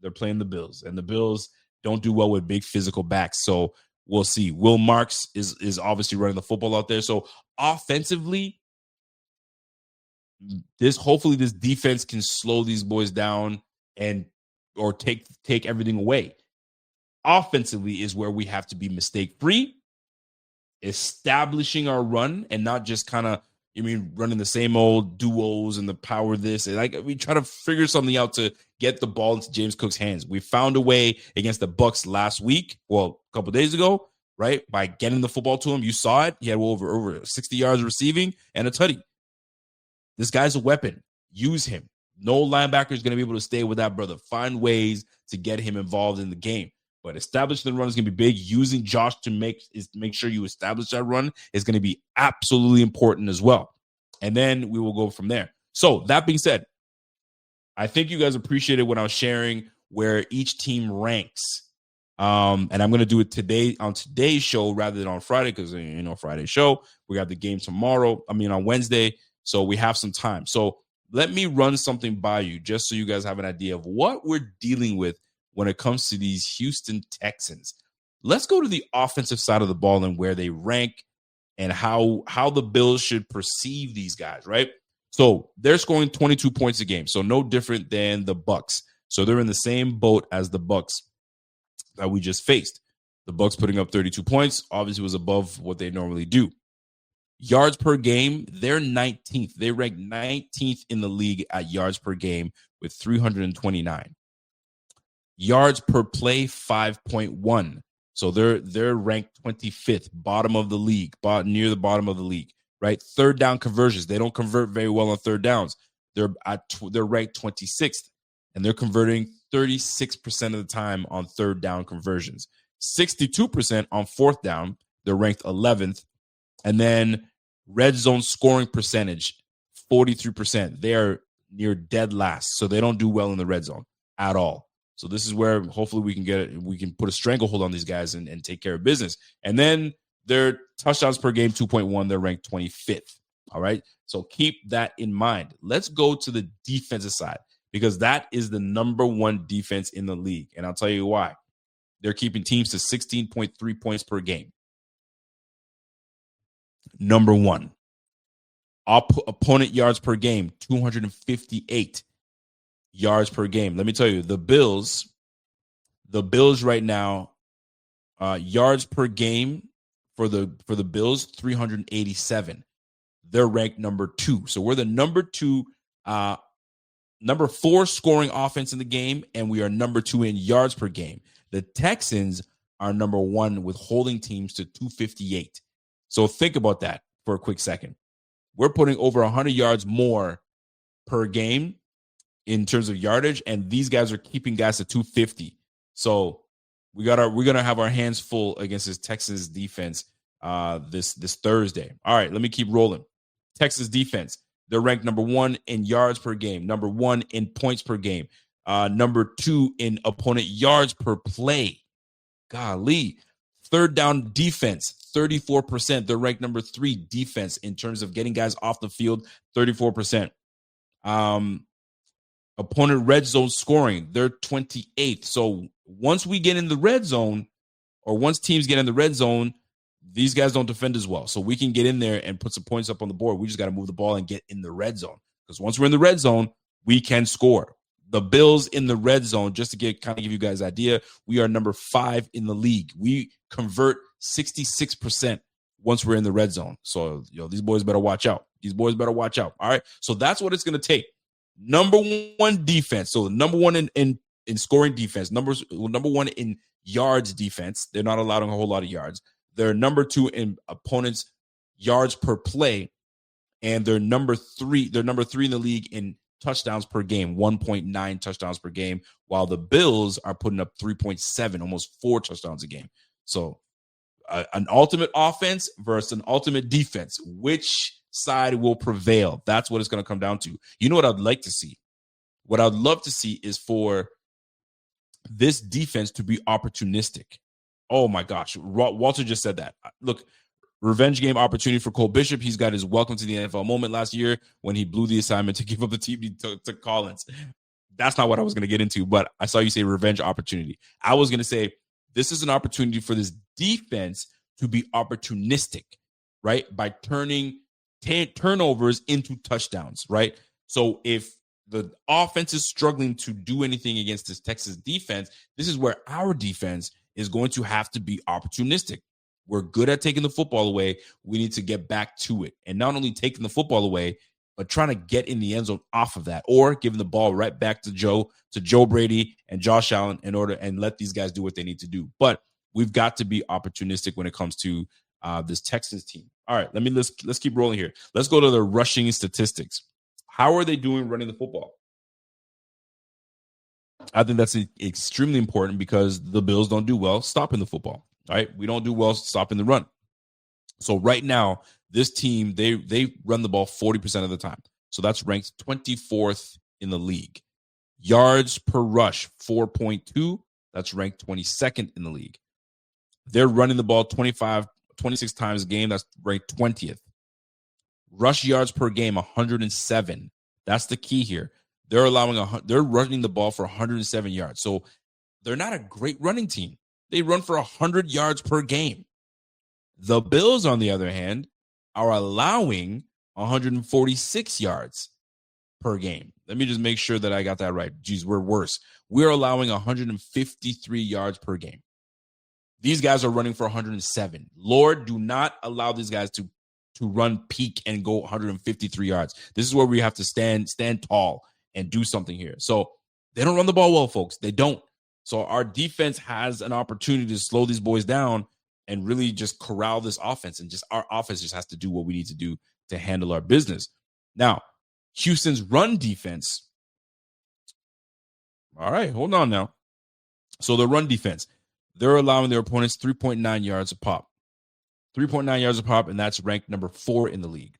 They're playing the Bills, and the Bills don't do well with big physical backs. So we'll see. Will Marks is obviously running the football out there. So offensively, hopefully this defense can slow these boys down or take everything away. Offensively is where we have to be mistake-free, establishing our run and not just kind of, running the same old duos and the power this. And we try to figure something out to get the ball into James Cook's hands. We found a way against the Bucs last week, well, a couple days ago, right? By getting the football to him. You saw it. He had over 60 yards receiving and a tutty. This guy's a weapon. Use him. No linebacker is going to be able to stay with that brother. Find ways to get him involved in the game. But establishing the run is going to be big. Using Josh to make sure you establish that run is going to be absolutely important as well. And then we will go from there. So that being said, I think you guys appreciated what I was sharing where each team ranks. And I'm going to do it today on today's show rather than on Friday because, Friday's show. We got the game on Wednesday. So we have some time. So let me run something by you just so you guys have an idea of what we're dealing with when it comes to these Houston Texans. Let's go to the offensive side of the ball and where they rank and how the Bills should perceive these guys, right? So they're scoring 22 points a game, so no different than the Bucks. So they're in the same boat as the Bucks that we just faced. The Bucks putting up 32 points obviously was above what they normally do. Yards per game, they're 19th. They rank 19th in the league at yards per game with 329. Yards per play, 5.1. So they're ranked 25th, bottom of the league, near the bottom of the league, right? Third down conversions. They don't convert very well on third downs. They're ranked 26th, and they're converting 36% of the time on third down conversions. 62% on fourth down. They're ranked 11th. And then red zone scoring percentage, 43%. They are near dead last, so they don't do well in the red zone at all. So this is where hopefully we can put a stranglehold on these guys and take care of business. And then their touchdowns per game, 2.1, they're ranked 25th. All right. So keep that in mind. Let's go to the defensive side because that is the number one defense in the league. And I'll tell you why. They're keeping teams to 16.3 points per game. Number one. Opponent yards per game, 258. Yards per game. Let me tell you, the Bills right now, yards per game for the Bills, 387. They're ranked number 2. So we're the number 4 scoring offense in the game, and we are number 2 in yards per game. The Texans are number 1 with holding teams to 258. So think about that for a quick second. We're putting over 100 yards more per game in terms of yardage, and these guys are keeping guys to 250. So we're gonna have our hands full against this Texans defense this Thursday. All right, let me keep rolling. Texas defense, they're ranked number 1 in yards per game, number 1 in points per game, number 2 in opponent yards per play. Golly. Third down defense, 34%. They're ranked number 3 defense in terms of getting guys off the field, 34%. Opponent red zone scoring, they're 28th. So once we get in the red zone, or once teams get in the red zone, these guys don't defend as well. So we can get in there and put some points up on the board. We just got to move the ball and get in the red zone. Because once we're in the red zone, we can score. The Bills in the red zone, just to give you guys an idea, we are number 5 in the league. We convert 66% once we're in the red zone. So, these boys better watch out. All right. So that's what it's going to take. Number 1 defense. So number 1 in scoring defense. Number 1 in yards defense. They're not allowing a whole lot of yards. They're number 2 in opponents' yards per play, and they're number 3. They're number 3 in the league in touchdowns per game, 1.9 touchdowns per game, while the Bills are putting up 3.7, almost 4 touchdowns a game. So an ultimate offense versus an ultimate defense. Which side will prevail? That's what it's going to come down to. You know what I'd like to see? What I'd love to see is for this defense to be opportunistic. Oh my gosh. Walter just said that. Look, revenge game opportunity for Cole Bishop. He's got his welcome to the NFL moment last year when he blew the assignment to give up the TB to Collins. That's not what I was going to get into, but I saw you say revenge opportunity. I was going to say this is an opportunity for this defense to be opportunistic, right? By turning turnovers into touchdowns, right? So if the offense is struggling to do anything against this Texas defense, this is where our defense is going to have to be opportunistic. We're good at taking the football away. We need to get back to it. And not only taking the football away, but trying to get in the end zone off of that, or giving the ball right back to Joe Brady and Josh Allen and let these guys do what they need to do. But we've got to be opportunistic when it comes to this Texans team. All right, let's keep rolling here. Let's go to the rushing statistics. How are they doing running the football? I think that's extremely important because the Bills don't do well stopping the football. All right, we don't do well stopping the run. So right now, this team, they run the ball 40% of the time. So that's ranked 24th in the league. Yards per rush, 4.2. That's ranked 22nd in the league. They're running the ball 26 times a game. That's ranked 20th. Rush yards per game, 107. That's the key here. They're running the ball for 107 yards. So they're not a great running team. They run for 100 yards per game. The Bills, on the other hand, are allowing 146 yards per game. Let me just make sure that I got that right. Geez, we're worse. We're allowing 153 yards per game. These guys are running for 107. Lord, do not allow these guys to run peak and go 153 yards. This is where we have to stand tall and do something here. So they don't run the ball well, folks. They don't. So our defense has an opportunity to slow these boys down and really just corral this offense. And just our offense just has to do what we need to do to handle our business. Now, Houston's run defense. All right, hold on now. So the run defense, they're allowing their opponents 3.9 yards a pop. 3.9 yards a pop, and that's ranked number 4 in the league.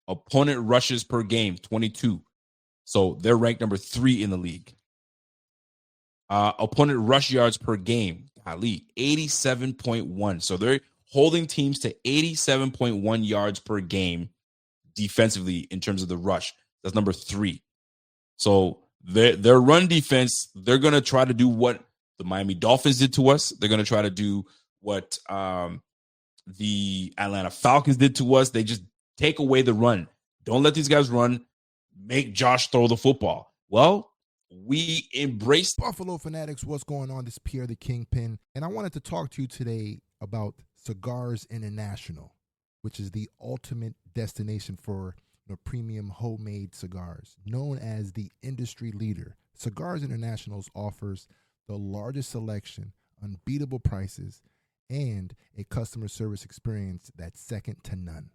Opponent rushes per game, 22. So they're ranked number 3 in the league. Opponent rush yards per game, 87.1. So they're holding teams to 87.1 yards per game defensively in terms of the rush. That's number 3. So their run defense, they're going to try to do what the Miami Dolphins did to us. They're going to try to do what the Atlanta Falcons did to us. They just take away the run. Don't let these guys run. Make Josh throw the football. Well, we embrace Buffalo Fanatics. What's going on? This is Pierre the Kingpin, and I wanted to talk to you today about Cigars International, which is the ultimate destination for premium homemade cigars. Known as the industry leader, Cigars International offers the largest selection, unbeatable prices, and a customer service experience that's second to none.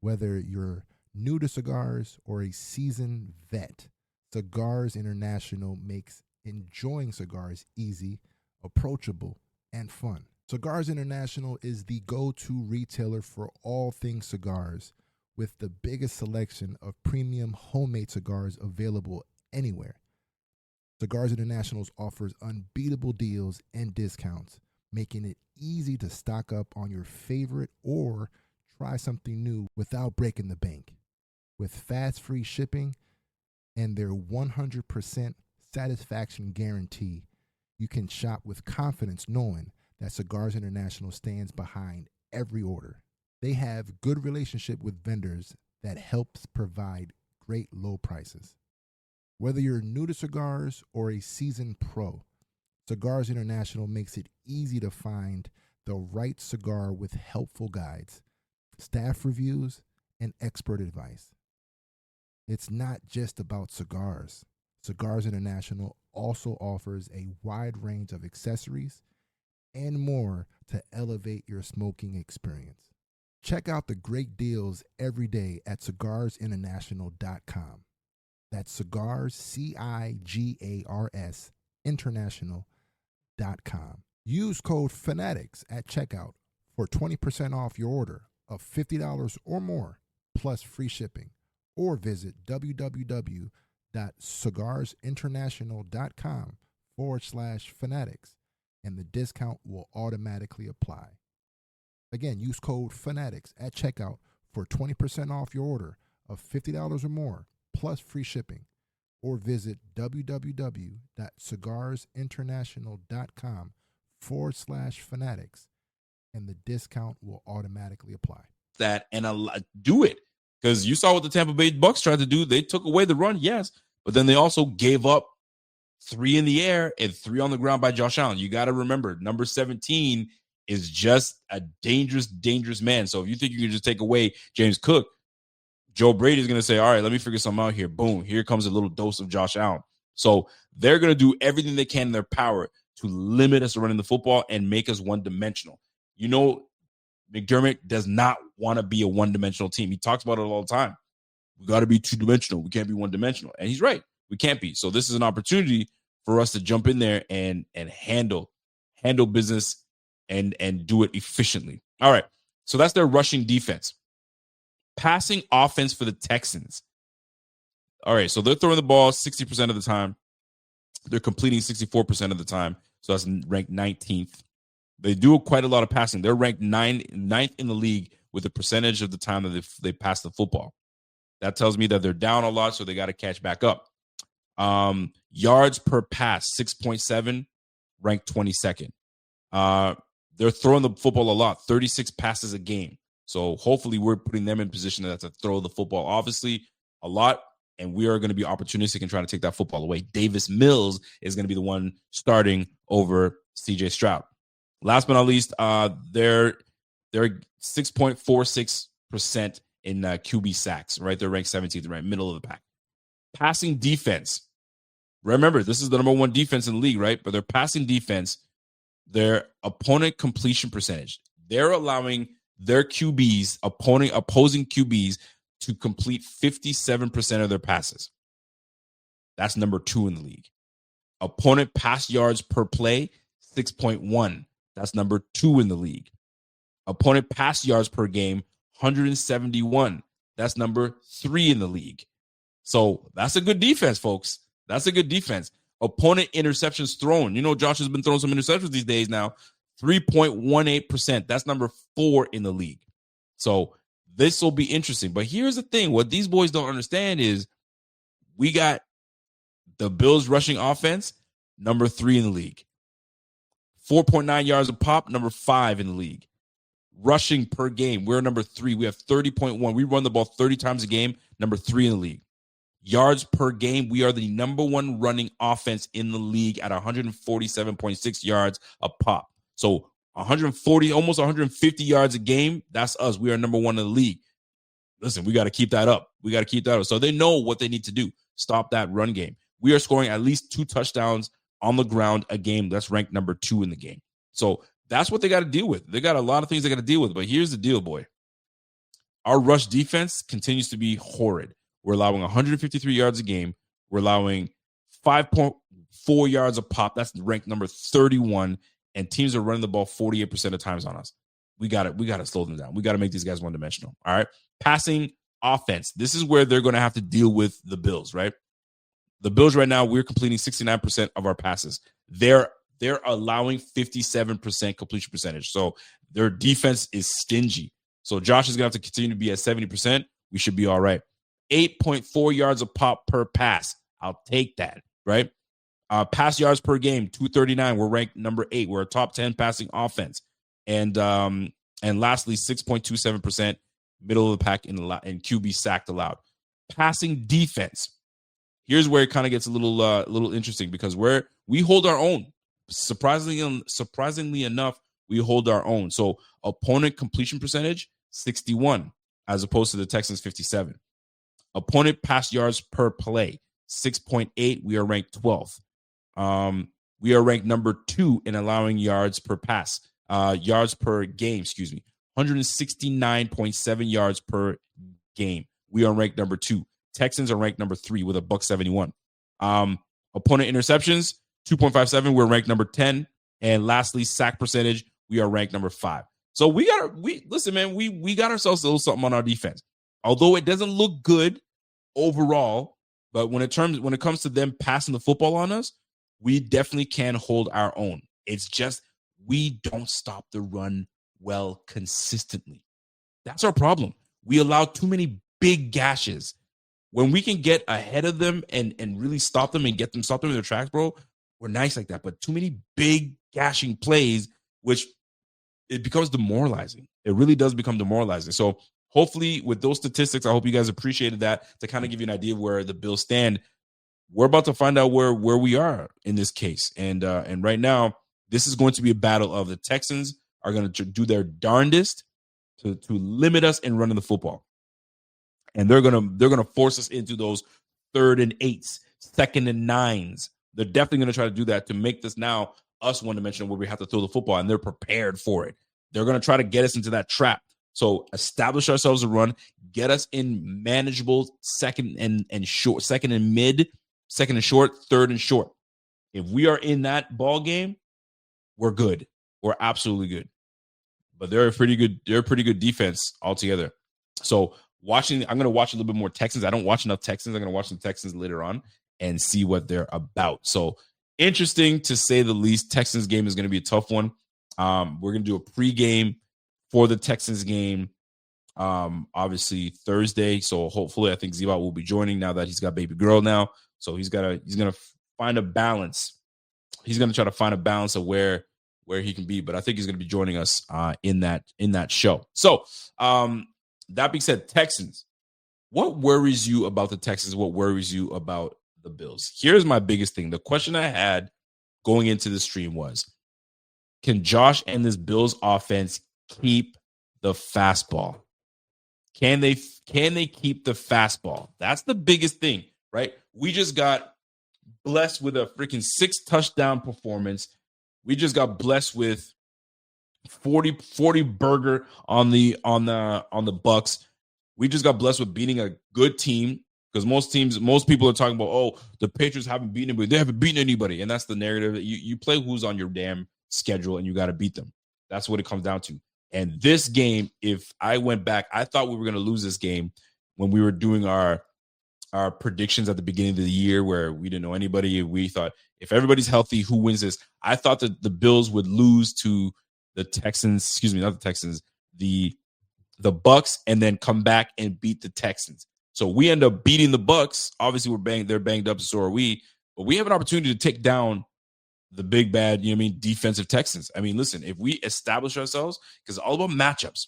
Whether you're new to cigars or a seasoned vet, Cigars International makes enjoying cigars easy, approachable, and fun. Cigars International is the go-to retailer for all things cigars, with the biggest selection of premium homemade cigars available anywhere. Cigars International offers unbeatable deals and discounts, making it easy to stock up on your favorite or try something new without breaking the bank. With fast free shipping and their 100% satisfaction guarantee, you can shop with confidence knowing that Cigars International stands behind every order. They have good relationship with vendors that helps provide great low prices. Whether you're new to cigars or a seasoned pro, Cigars International makes it easy to find the right cigar with helpful guides, staff reviews, and expert advice. It's not just about cigars. Cigars International also offers a wide range of accessories and more to elevate your smoking experience. Check out the great deals every day at cigarsinternational.com. That's cigars, CIGARS, international.com. Use code FANATICS at checkout for 20% off your order of $50 or more, plus free shipping. Or visit www.cigarsinternational.com/fanatics, and the discount will automatically apply. Again, use code FANATICS at checkout for 20% off your order of $50 or more, plus free shipping. Or visit www.cigarsinternational.com/fanatics, and the discount will automatically apply. That and do it, because you saw what the Tampa Bay Bucs tried to do. They took away the run, yes, but then they also gave up 3 in the air and 3 on the ground by Josh Allen. You got to remember, number 17 is just a dangerous, dangerous man. So if you think you can just take away James Cook, Joe Brady is going to say, all right, let me figure something out here. Boom, here comes a little dose of Josh Allen. So they're going to do everything they can in their power to limit us running the football and make us one-dimensional. You know, McDermott does not want to be a one-dimensional team. He talks about it all the time. We got to be two-dimensional. We can't be one-dimensional. And he's right. We can't be. So this is an opportunity for us to jump in there and handle business and do it efficiently. All right. So that's their rushing defense. Passing offense for the Texans. All right. So they're throwing the ball 60% of the time. They're completing 64% of the time. So that's ranked 19th. They do quite a lot of passing. They're ranked ninth in the league with the percentage of the time that they pass the football. That tells me that they're down a lot, so they got to catch back up. Yards per pass, 6.7, ranked 22nd. They're throwing the football a lot, 36 passes a game. So hopefully we're putting them in position to throw the football, obviously, a lot, and we are going to be opportunistic and trying to take that football away. Davis Mills is going to be the one starting over C.J. Stroud. Last but not least, they're 6.46% in QB sacks, right? They're ranked 17th, right? Middle of the pack. Passing defense. Remember, this is the number 1 defense in the league, right? But their passing defense, their opponent completion percentage, they're allowing their QBs, opposing QBs, to complete 57% of their passes. That's number 2 in the league. Opponent pass yards per play, 6.1. That's number 2 in the league. Opponent pass yards per game, 171. That's number 3 in the league. So that's a good defense, folks. That's a good defense. Opponent interceptions thrown. You know, Josh has been throwing some interceptions these days now. 3.18%. That's number 4 in the league. So this will be interesting. But here's the thing. What these boys don't understand is we got the Bills rushing offense, number 3 in the league. 4.9 yards a pop, number 5 in the league. Rushing per game, we're number 3. We have 30.1. We run the ball 30 times a game, number 3 in the league. Yards per game, we are the number 1 running offense in the league at 147.6 yards a pop. So 140, almost 150 yards a game, that's us. We are number 1 in the league. Listen, we got to keep that up. We got to keep that up. So they know what they need to do. Stop that run game. We are scoring at least 2 touchdowns on the ground a game. That's ranked number 2 in the game. So that's what they got to deal with. They got a lot of things they got to deal with. But here's the deal, boy. Our rush defense continues to be horrid. We're allowing 153 yards a game. We're allowing 5.4 yards a pop. That's ranked number 31 and teams are running the ball 48% of times on us. We got to slow them down. We got to make these guys one-dimensional. All right. Passing offense. This is where they're going to have to deal with the Bills, right? The Bills right now, we're completing 69% of our passes. They're allowing 57% completion percentage. So their defense is stingy. So Josh is going to have to continue to be at 70%. We should be all right. 8.4 yards a pop per pass. I'll take that, right? Pass yards per game, 239. We're ranked number 8. We're a top 10 passing offense. And lastly, 6.27%, middle of the pack in QB sacked allowed. Passing defense. Here's where it kind of gets a little interesting because we hold our own. Surprisingly enough, we hold our own. So opponent completion percentage, 61, as opposed to the Texans, 57. Opponent pass yards per play, 6.8. We are ranked 12th. We are ranked number 2 in allowing yards per pass, yards per game, 169.7 yards per game. We are ranked number 2. Texans are ranked number 3 with a $171. Opponent interceptions, 2.57. We're ranked number 10. And lastly, sack percentage, we are ranked number 5. So we got ourselves a little something on our defense. Although it doesn't look good overall, but when it comes to them passing the football on us, we definitely can hold our own. It's just we don't stop the run well consistently. That's our problem. We allow too many big gashes. When we can get ahead of them and really stop them and stop them in their tracks, bro, we're nice like that. But too many big gashing plays, which it becomes demoralizing. It really does become demoralizing. So hopefully with those statistics, I hope you guys appreciated that to kind of give you an idea of where the Bills stand. We're about to find out where we are in this case. And right now, this is going to be a battle of the Texans are going to do their darndest to limit us in running the football. And they're gonna force us into those 3rd and 8s, 2nd and 9s. They're definitely gonna try to do that to make this now us one-dimensional where we have to throw the football, and they're prepared for it. They're gonna try to get us into that trap. So establish ourselves a run, get us in manageable second and short, 2nd and mid, 2nd and short, 3rd and short. If we are in that ball game, we're good. We're absolutely good. But they're a pretty good defense altogether. So I'm going to watch a little bit more Texans. I don't watch enough Texans. I'm going to watch some Texans later on and see what they're about. So interesting to say the least. Texans game is going to be a tough one. We're going to do a pregame for the Texans game, obviously Thursday. So hopefully I think Zebot will be joining now that he's got baby girl now. So he's going to find a balance. He's going to try to find a balance of where he can be, but I think he's going to be joining us in that show. So, that being said, Texans, what worries you about the Texans? What worries you about the Bills? Here's my biggest thing. The question I had going into the stream was, can Josh and this Bills offense keep the fastball? Can they keep the fastball? That's the biggest thing, right? We just got blessed with a freaking 6 touchdown performance. We just got blessed with 40 burger on the Bucs. We just got blessed with beating a good team because most people are talking about, oh, the Patriots haven't beaten anybody. They haven't beaten anybody. And that's the narrative. You play who's on your damn schedule and you got to beat them. That's what it comes down to. And this game, if I went back, I thought we were going to lose this game when we were doing our predictions at the beginning of the year where we didn't know anybody. We thought if everybody's healthy, who wins this? I thought that the Bills would lose to the Texans, not the Texans, the Bucs, and then come back and beat the Texans. So we end up beating the Bucs. Obviously, they're banged up, so are we. But we have an opportunity to take down the big bad, defensive Texans. I mean, listen, if we establish ourselves, because it's all about matchups.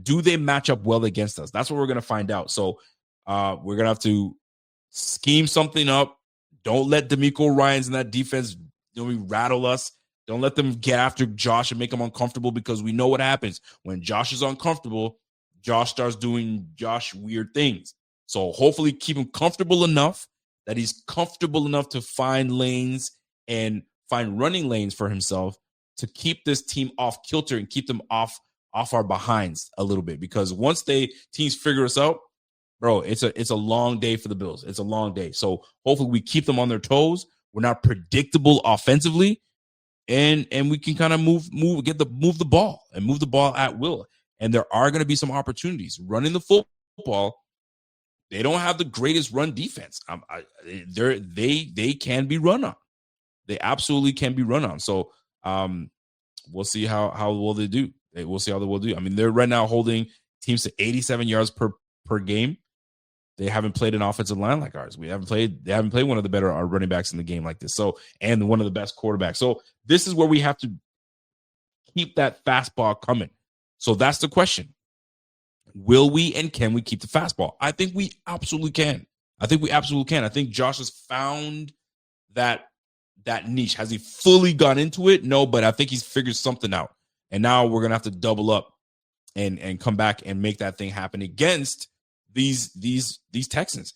Do they match up well against us? That's what we're going to find out. So we're going to have to scheme something up. Don't let D'Amico Ryans and that defense rattle us. Don't let them get after Josh and make him uncomfortable because we know what happens. When Josh is uncomfortable, Josh starts doing Josh weird things. So hopefully keep him comfortable enough that he's comfortable enough to find lanes and find running lanes for himself to keep this team off kilter and keep them off our behinds a little bit. Because once teams figure us out, bro, it's a long day for the Bills. It's a long day. So hopefully we keep them on their toes. We're not predictable offensively. and we can kind of move the ball at will. And there are going to be some opportunities running the football. They don't have the greatest run defense. They can be run on. They absolutely can be run on. So we'll see how well they do. We'll see how they will do. I mean, they're right now holding teams to 87 yards per game. They haven't played an offensive line like ours. They haven't played one of the better running backs in the game like this. So, and one of the best quarterbacks. So this is where we have to keep that fastball coming. So that's the question. Will we and can we keep the fastball? I think we absolutely can. I think Josh has found that niche. Has he fully gone into it? No, but I think he's figured something out. And now we're going to have to double up and come back and make that thing happen against these Texans.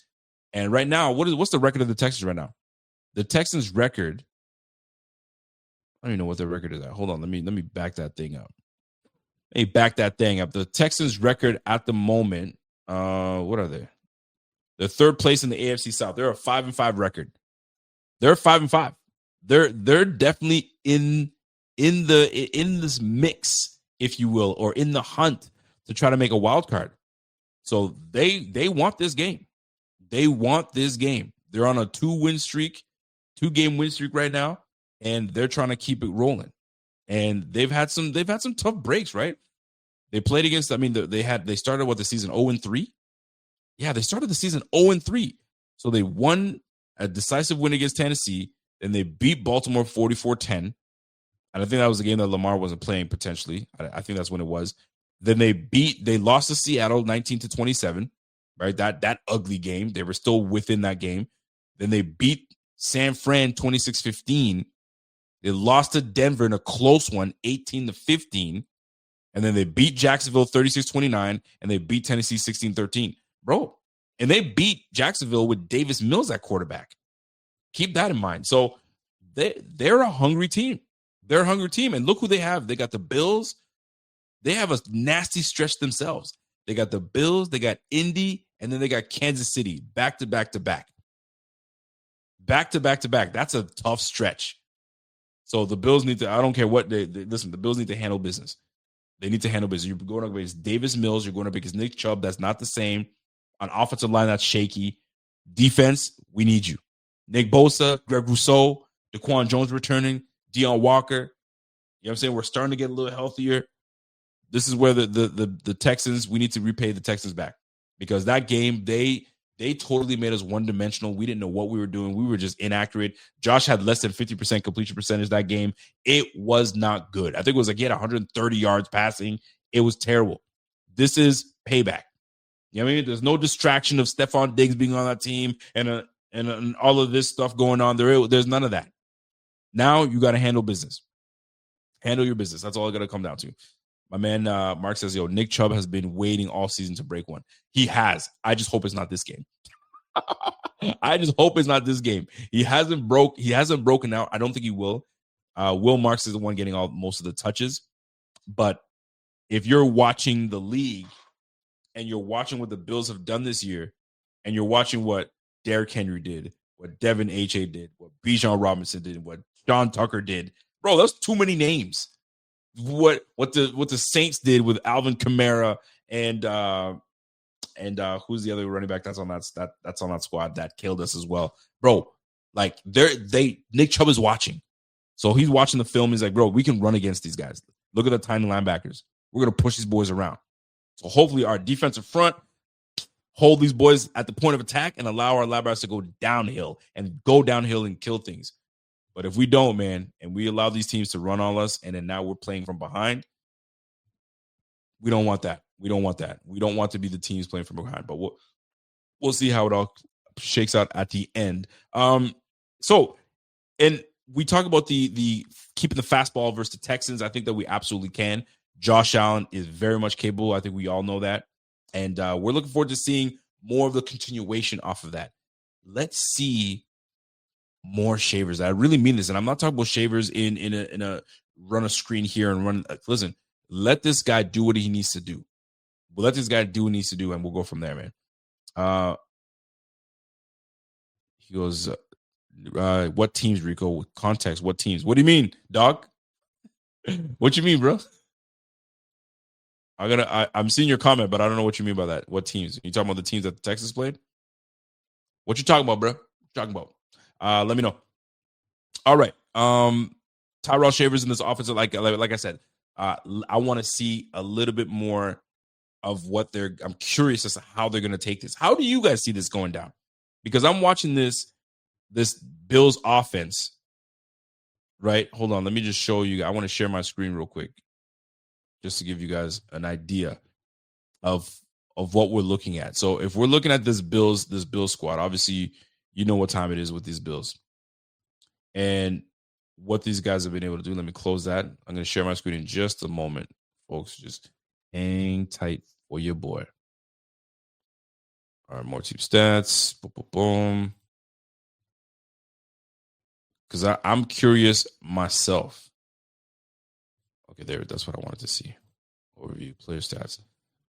And right now, what's the record of the Texans right now? The Texans record, I don't even know what their record is at. Hold on, let me back that thing up. The Texans record at the moment, what are they? They're third place in the AFC South. They're a 5-5 record. They're 5-5. They're definitely in this mix, if you will, or in the hunt to try to make a wild card. So they want this game. They're on a 2-game win streak right now, and they're trying to keep it rolling. And they've had some tough breaks, right? They played against, I mean, they started the season 0-3. Yeah, they started the season 0-3. So they won a decisive win against Tennessee, and they beat Baltimore 44-10. And I think that was a game that Lamar wasn't playing potentially. I think that's when it was. Then they lost to Seattle 19-27, right? That ugly game. They were still within that game. Then they beat San Fran 26-15. They lost to Denver in a close one, 18-15. And then they beat Jacksonville 36-29, and they beat Tennessee 16-13. Bro, and they beat Jacksonville with Davis Mills at quarterback. Keep that in mind. So they're a hungry team. They're a hungry team. And look who they have. They got the Bills. They have a nasty stretch themselves. They got the Bills, they got Indy, and then they got Kansas City back to back to back. Back to back to back. That's a tough stretch. So the Bills need to, I don't care what listen, the Bills need to handle business. They need to handle business. You're going up against Davis Mills. You're going up against Nick Chubb. That's not the same. On offensive line, that's shaky. Defense, we need you. Nick Bosa, Greg Rousseau, Daquan Jones returning, Deion Walker. You know what I'm saying? We're starting to get a little healthier. This is where the Texans, we need to repay the Texans back. Because that game, they totally made us one-dimensional. We didn't know what we were doing. We were just inaccurate. Josh had less than 50% completion percentage that game. It was not good. I think it was like he had 130 yards passing. It was terrible. This is payback. You know what I mean? There's no distraction of Stephon Diggs being on that team and all of this stuff going on. There's none of that. Now you got to handle business. Handle your business. That's all I got to come down to. My man Mark says, yo, Nick Chubb has been waiting all season to break one. He has. I just hope it's not this game. I just hope it's not this game. He hasn't broken out. I don't think he will. Will Marks is the one getting most of the touches. But if you're watching the league and you're watching what the Bills have done this year, and you're watching what Derrick Henry did, what Devin H.A. did, what Bijan Robinson did, what Sean Tucker did, bro, that's too many names. What the Saints did with Alvin Kamara and who's the other running back that's on that squad that killed us as well, bro. Like Nick Chubb is watching, so he's watching the film. He's like, bro, we can run against these guys. Look at the tiny linebackers. We're gonna push these boys around. So hopefully our defensive front hold these boys at the point of attack and allow our linebackers to go downhill and kill things. But if we don't, man, and we allow these teams to run on us, and then now we're playing from behind, we don't want that. We don't want that. We don't want to be the teams playing from behind. But we'll see how it all shakes out at the end. So, and we talk about the keeping the fastball versus the Texans. I think that we absolutely can. Josh Allen is very much capable. I think we all know that. And we're looking forward to seeing more of the continuation off of that. Let's see more Shavers. I really mean this, and I'm not talking about Shavers in a run a screen here and run. Listen, let this guy do what he needs to do. We'll let this guy do what he needs to do, and we'll go from there, man. He goes, What teams, Rico? Context. What teams? What do you mean, dog? What you mean, bro? I'm seeing your comment, but I don't know what you mean by that. What teams? You talking about the teams that the Texans played? What you talking about, bro? What you talking about? Let me know. All right. Tyrell Shavers in this offense, like I said, I want to see a little bit more of what I'm curious as to how they're going to take this. How do you guys see this going down? Because I'm watching this Bills offense, right? Hold on. Let me just show you. I want to share my screen real quick just to give you guys an idea of what we're looking at. So if we're looking at this Bills squad, obviously you know what time it is with these Bills. And what these guys have been able to do. Let me close that. I'm going to share my screen in just a moment, folks. Just hang tight for your boy. All right, more team stats. Boom, boom, boom. Because I'm curious myself. Okay, that's what I wanted to see. Overview, player stats.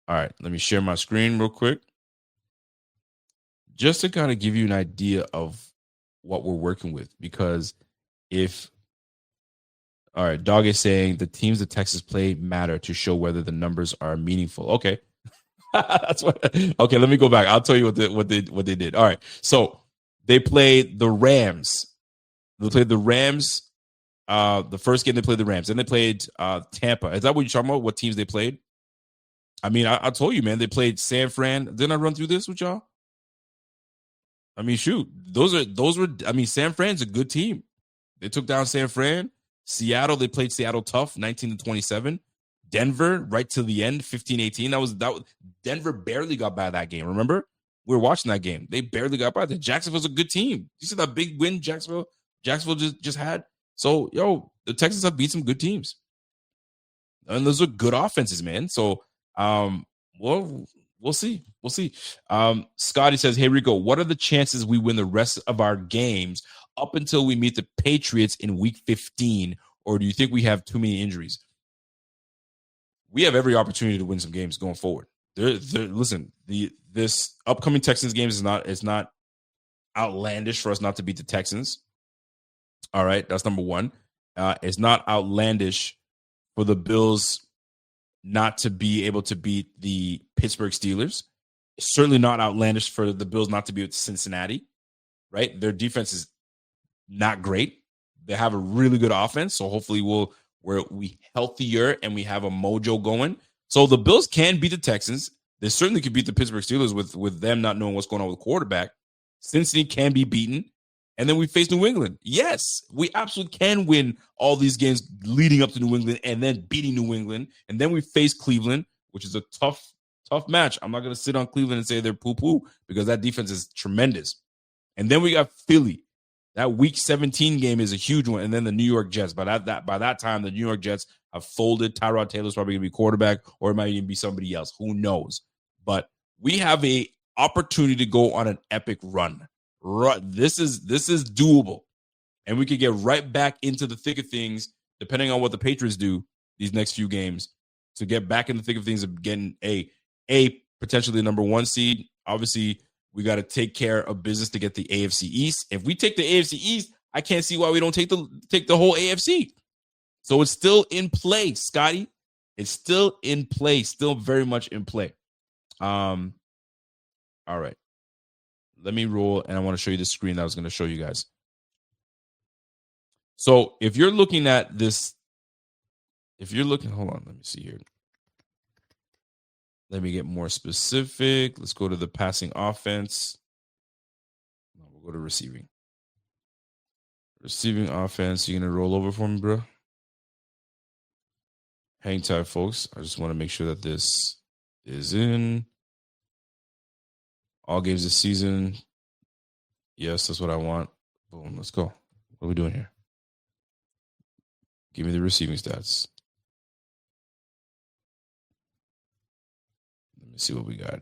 All right, let me share my screen real quick. Just to kind of give you an idea of what we're working with. Because all right, Dog is saying the teams the Texas play matter to show whether the numbers are meaningful. Okay. That's what. Okay, let me go back. I'll tell you what they did. All right. So they played the Rams. They played the Rams. The first game they played the Rams. Then they played Tampa. Is that what you're talking about? What teams they played? I mean, I told you, man. They played San Fran. Didn't I run through this with y'all? I mean, shoot. Those were. I mean, San Fran's a good team. They took down San Fran. Seattle, they played Seattle tough, 19-27. Denver, right till the end, 15-18. That was Denver barely got by that game. Remember? We were watching that game. They barely got by that. Jacksonville's a good team. You see that big win Jacksonville just had? So, the Texans have beat some good teams. And those are good offenses, man. So, we'll see. We'll see. Scotty says, hey, Rico, what are the chances we win the rest of our games up until we meet the Patriots in week 15? Or do you think we have too many injuries? We have every opportunity to win some games going forward. Listen, this upcoming Texans game is not outlandish for us not to beat the Texans. All right, that's number one. It's not outlandish for the Bills not to be able to beat the Pittsburgh Steelers. It's certainly not outlandish for the Bills not to beat Cincinnati, right? Their defense is not great. They have a really good offense, so hopefully we're healthier and we have a mojo going. So the Bills can beat the Texans. They certainly could beat the Pittsburgh Steelers with them not knowing what's going on with the quarterback. Cincinnati can be beaten. And then we face New England. Yes, we absolutely can win all these games leading up to New England and then beating New England. And then we face Cleveland, which is a tough match. I'm not going to sit on Cleveland and say they're poo-poo because that defense is tremendous. And then we got Philly. That week 17 game is a huge one. And then the New York Jets. By that time, the New York Jets have folded. Tyrod Taylor's probably going to be quarterback, or it might even be somebody else. Who knows? But we have a opportunity to go on an epic run. This is doable. And we could get right back into the thick of things, depending on what the Patriots do these next few games, to get back in the thick of things of getting a potentially number one seed. Obviously, we got to take care of business to get the AFC East. If we take the AFC East, I can't see why we don't take the whole AFC. So it's still in play, Scotty. It's still in play, still very much in play. All right. Let me roll, and I want to show you the screen that I was going to show you guys. So if you're looking at this, hold on, let me see here. Let me get more specific. Let's go to the passing offense. No, we'll go to receiving. Receiving offense. You going to roll over for me, bro? Hang tight, folks. I just want to make sure that this is in. All games this season. Yes, that's what I want. Boom, let's go. What are we doing here? Give me the receiving stats. Let me see what we got.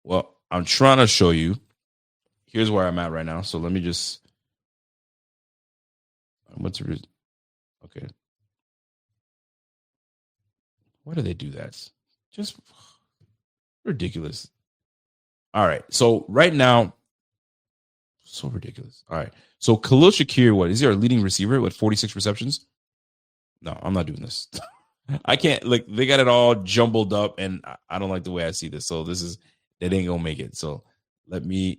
Well, I'm trying to show you. Here's where I'm at right now. So let me just. Okay. Why do they do that? Just ridiculous. All right. So right now, So ridiculous. All right. So Khalil Shakir, what is he our leading receiver with 46 receptions? No, I'm not doing this. I can't, like, they got it all jumbled up, and I don't like the way I see this. So that ain't gonna make it. So let me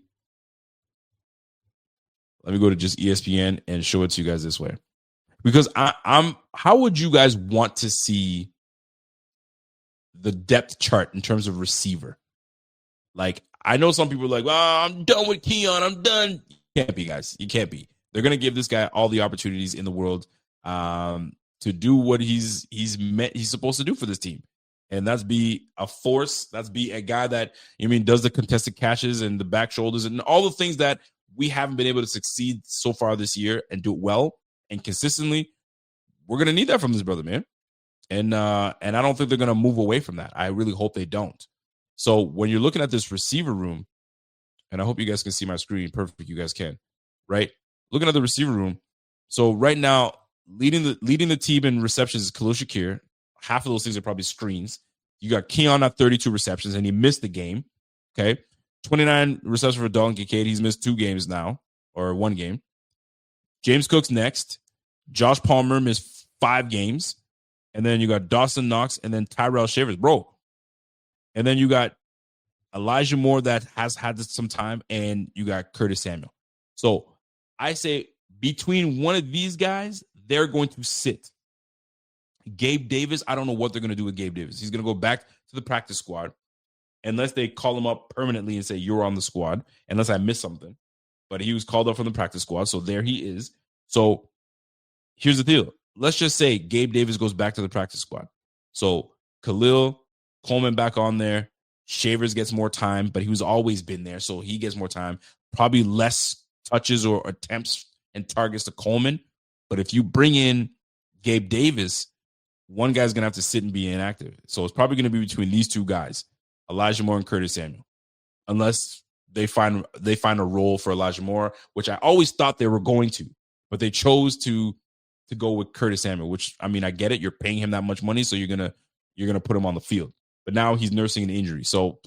go to just ESPN and show it to you guys this way. Because I'm how would you guys want to see the depth chart in terms of receiver? Like, I know some people are like, well, I'm done with Keon. I'm done. You can't be, guys. You can't be. They're going to give this guy all the opportunities in the world to do what he's supposed to do for this team. And that's be a force. That's be a guy that, does the contested catches and the back shoulders and all the things that we haven't been able to succeed so far this year and do it well and consistently. We're going to need that from this brother, man. And I don't think they're going to move away from that. I really hope they don't. So when you're looking at this receiver room, and I hope you guys can see my screen. Perfect, you guys can, right? Looking at the receiver room. So right now, leading the team in receptions is Khalil Shakir. Half of those things are probably screens. You got Keon at 32 receptions, and he missed the game. Okay, 29 receptions for Dalton Kincaid. He's missed 2 games now, or 1 game. James Cook's next. Josh Palmer missed 5 games. And then you got Dawson Knox and then Tyrell Shavers, bro. And then you got Elijah Moore that has had some time, and you got Curtis Samuel. So I say between one of these guys, they're going to sit. Gabe Davis, I don't know what they're going to do with Gabe Davis. He's going to go back to the practice squad unless they call him up permanently and say, you're on the squad, unless I missed something. But he was called up from the practice squad, so there he is. So here's the deal. Let's just say Gabe Davis goes back to the practice squad. So Khalil, Coleman back on there. Shavers gets more time, but he's always been there, so he gets more time. Probably less touches or attempts and targets to Coleman. But if you bring in Gabe Davis, one guy's going to have to sit and be inactive. So it's probably going to be between these 2 guys, Elijah Moore and Curtis Samuel, unless they find a role for Elijah Moore, which I always thought they were going to, but they chose to go with Curtis Samuel, which, I get it. You're paying him that much money, so you're gonna put him on the field. But now he's nursing an injury, so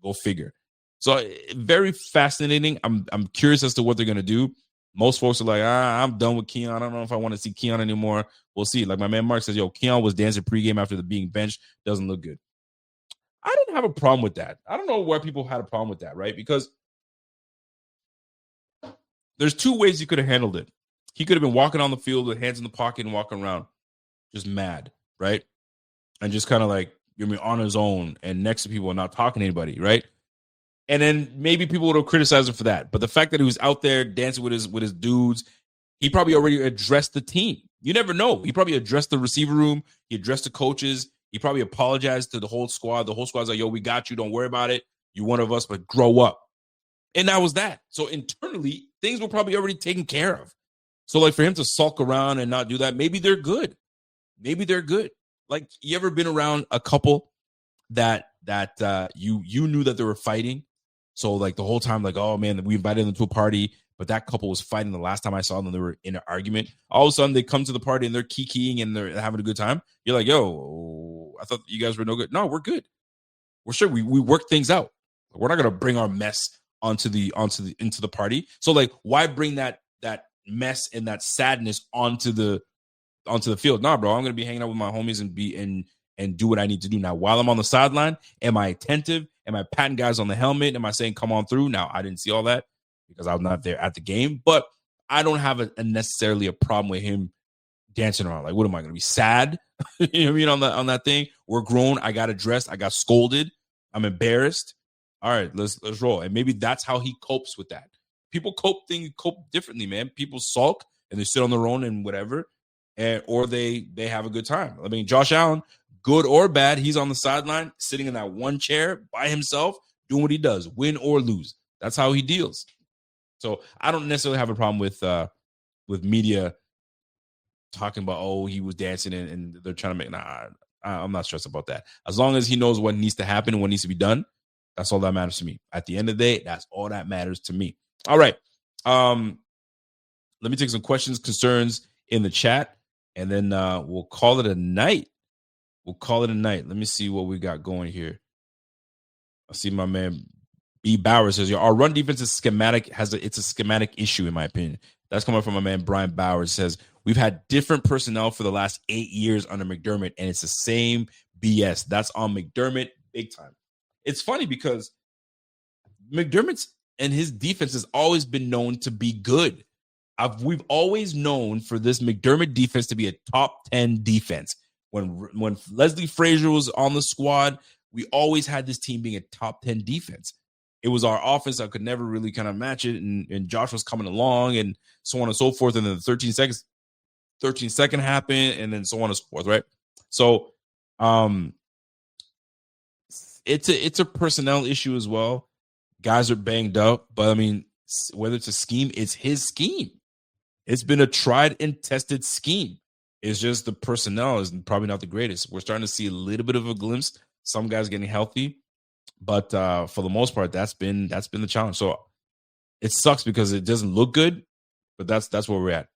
go figure. So very fascinating. I'm curious as to what they're gonna do. Most folks are like, I'm done with Keon. I don't know if I want to see Keon anymore. We'll see. Like my man Mark says, Keon was dancing pregame after the being benched. Doesn't look good. I didn't have a problem with that. I don't know where people had a problem with that, right? Because there's 2 ways you could have handled it. He could have been walking on the field with hands in the pocket and walking around just mad, right? And just kind of like, on his own and next to people and not talking to anybody, right? And then maybe people would have criticized him for that. But the fact that he was out there dancing with his dudes, he probably already addressed the team. You never know. He probably addressed the receiver room. He addressed the coaches. He probably apologized to the whole squad. The whole squad's like, yo, we got you. Don't worry about it. You're one of us, but grow up. And that was that. So internally, things were probably already taken care of. So, like, for him to sulk around and not do that, maybe they're good. Maybe they're good. Like, you ever been around a couple that you knew that they were fighting? So, like, the whole time, like, oh, man, we invited them to a party, but that couple was fighting the last time I saw them. They were in an argument. All of a sudden, they come to the party, and they're kikiing, and they're having a good time. You're like, yo, I thought you guys were no good. No, we're good. We're sure we work things out. We're not going to bring our mess into the party. So, like, why bring that mess and that sadness onto the field? Nah, bro, I'm gonna be hanging out with my homies and do what I need to do. Now, while I'm on the sideline, am I attentive? Am I patting guys on the helmet? Am I saying come on through? Now, I didn't see all that because I was not there at the game, but I don't have a necessarily a problem with him dancing around. Like, what am I gonna be sad? You know what I mean? On that thing. We're grown. I got addressed. I got scolded. I'm embarrassed. All right, let's roll. And maybe that's how he copes with that. People cope differently, man. People sulk and they sit on their own and whatever, or they have a good time. I mean, Josh Allen, good or bad, he's on the sideline, sitting in that one chair by himself, doing what he does, win or lose. That's how he deals. So I don't necessarily have a problem with media talking about, oh, he was dancing and they're trying to make. Nah, I'm not stressed about that. As long as he knows what needs to happen and what needs to be done, that's all that matters to me. At the end of the day, that's all that matters to me. All right. Let me take some questions, concerns in the chat, and then we'll call it a night. Let me see what we got going here. I see my man E. Bauer says, our run defense is schematic, it's a schematic issue, in my opinion. That's coming from my man Brian Bauer. Says, we've had different personnel for the last 8 years under McDermott, and it's the same BS. That's on McDermott big time. It's funny because McDermott's and his defense has always been known to be good. We've always known for this McDermott defense to be a top 10 defense. When Leslie Frazier was on the squad, we always had this team being a top 10 defense. It was our offense that could never really kind of match it, and Josh was coming along and so on and so forth. And then the 13 second happened, and then so on and so forth, right? So it's a personnel issue as well. Guys are banged up, but I mean, whether it's a scheme, it's his scheme. It's been a tried and tested scheme. It's just the personnel is probably not the greatest. We're starting to see a little bit of a glimpse. Some guys getting healthy, but for the most part, that's been the challenge. So it sucks because it doesn't look good, but that's where we're at.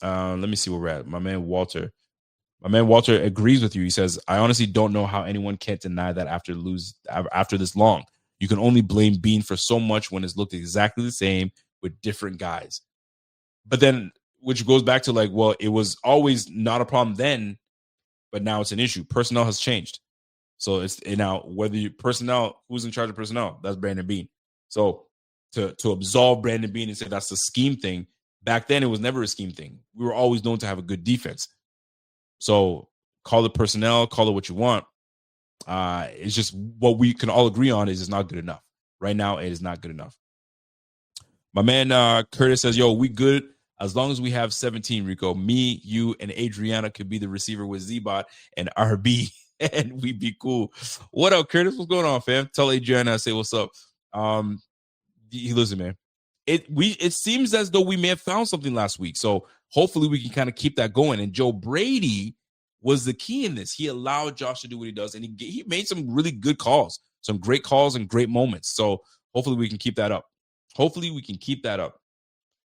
Let me see where we're at. My man Walter agrees with you. He says, I honestly don't know how anyone can't deny that after this long. You can only blame Bean for so much when it's looked exactly the same with different guys. But then, which goes back to well, it was always not a problem then, but now it's an issue. Personnel has changed. So it's now who's in charge of personnel? That's Brandon Bean. So to absolve Brandon Bean and say that's a scheme thing, back then it was never a scheme thing. We were always known to have a good defense. So call it personnel, call it what you want. It's just what we can all agree on is it's not good enough. Right now, it is not good enough. My man Curtis says, we good as long as we have 17, Rico. Me, you, and Adriana could be the receiver with Z-Bot and RB, and we'd be cool. What up, Curtis? What's going on, fam? Tell Adriana I say what's up. Listen, man. It seems as though we may have found something last week. So hopefully we can kind of keep that going. And Joe Brady was the key in this. He allowed Josh to do what he does, and he made some really good calls, some great calls and great moments. So hopefully we can keep that up.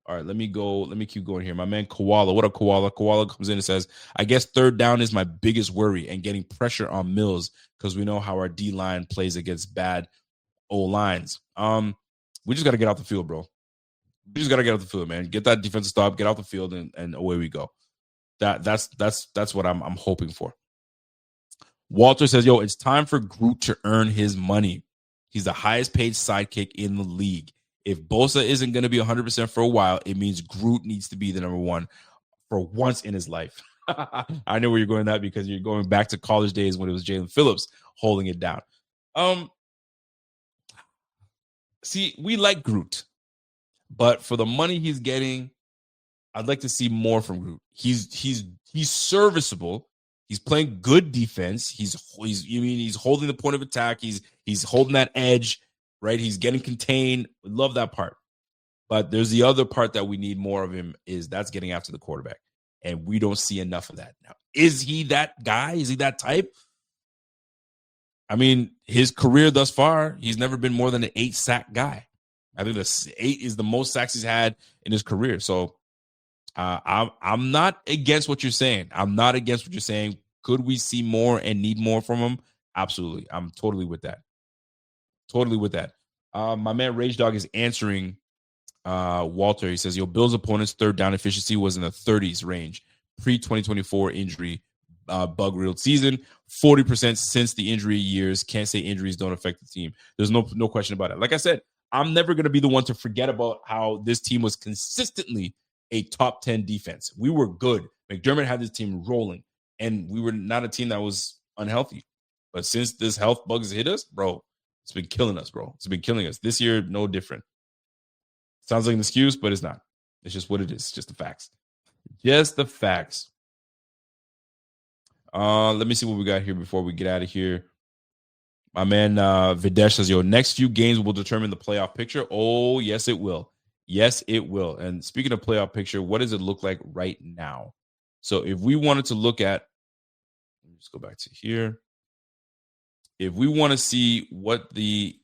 All right, let me keep going here. My man Koala. What up, Koala? Koala comes in and says, I guess third down is my biggest worry and getting pressure on Mills because we know how our D-line plays against bad O-lines. We just got to get out the field, bro. We just got to get out the field, man. Get that defensive stop, get out the field, and away we go. That's what I'm hoping for. Walter says, it's time for Groot to earn his money. He's the highest paid sidekick in the league. If Bosa isn't going to be 100% for a while, it means Groot needs to be the number one for once in his life. I know where you're going with that because you're going back to college days when it was Jalen Phillips holding it down. See, we like Groot, but for the money he's getting, I'd like to see more from Groot. He's serviceable. He's playing good defense. He's holding the point of attack. He's holding that edge, right? He's getting contained. We love that part. But there's the other part that we need more of him that's getting after the quarterback. And we don't see enough of that. Now, is he that guy? Is he that type? I mean, his career thus far, he's never been more than an 8-sack guy. I think the 8 is the most sacks he's had in his career. So I'm not against what you're saying. Could we see more and need more from him? Absolutely. I'm totally with that. My man Rage Dog is answering Walter. He says, Bill's opponent's third down efficiency was in the 30s range pre-2024 injury bug-riddled season. 40% since the injury years. Can't say injuries don't affect the team. There's no question about it. Like I said, I'm never going to be the one to forget about how this team was consistently a top 10 defense. We were good. McDermott had this team rolling, and we were not a team that was unhealthy. But since this health bug has hit us, bro, it's been killing us, bro. It's been killing us. This year, no different. Sounds like an excuse, but it's not. It's just what it is. It's just the facts. Let me see what we got here before we get out of here. My man Videsh says, next few games will determine the playoff picture. Oh, yes, it will. Yes, it will. And speaking of playoff picture, what does it look like right now? So if we wanted to look at, let me just go back to here. If we want to see what the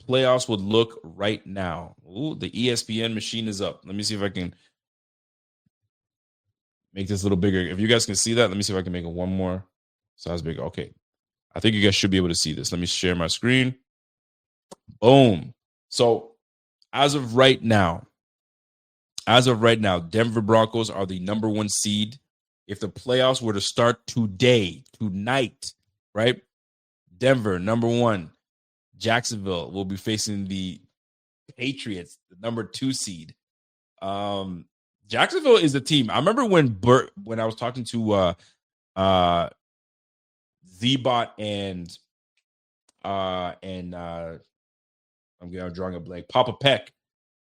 playoffs would look right now. Ooh, the ESPN machine is up. Let me see if I can make this a little bigger. If you guys can see that, let me see if I can make it one more size bigger. Okay. I think you guys should be able to see this. Let me share my screen. Boom. So as of right now, Denver Broncos are the number 1 seed. If the playoffs were to start tonight, right? Denver, number 1. Jacksonville will be facing the Patriots, the number 2 seed. Jacksonville is a team. I remember when I was talking to Z-Bot and I'm drawing a blank, Papa Peck,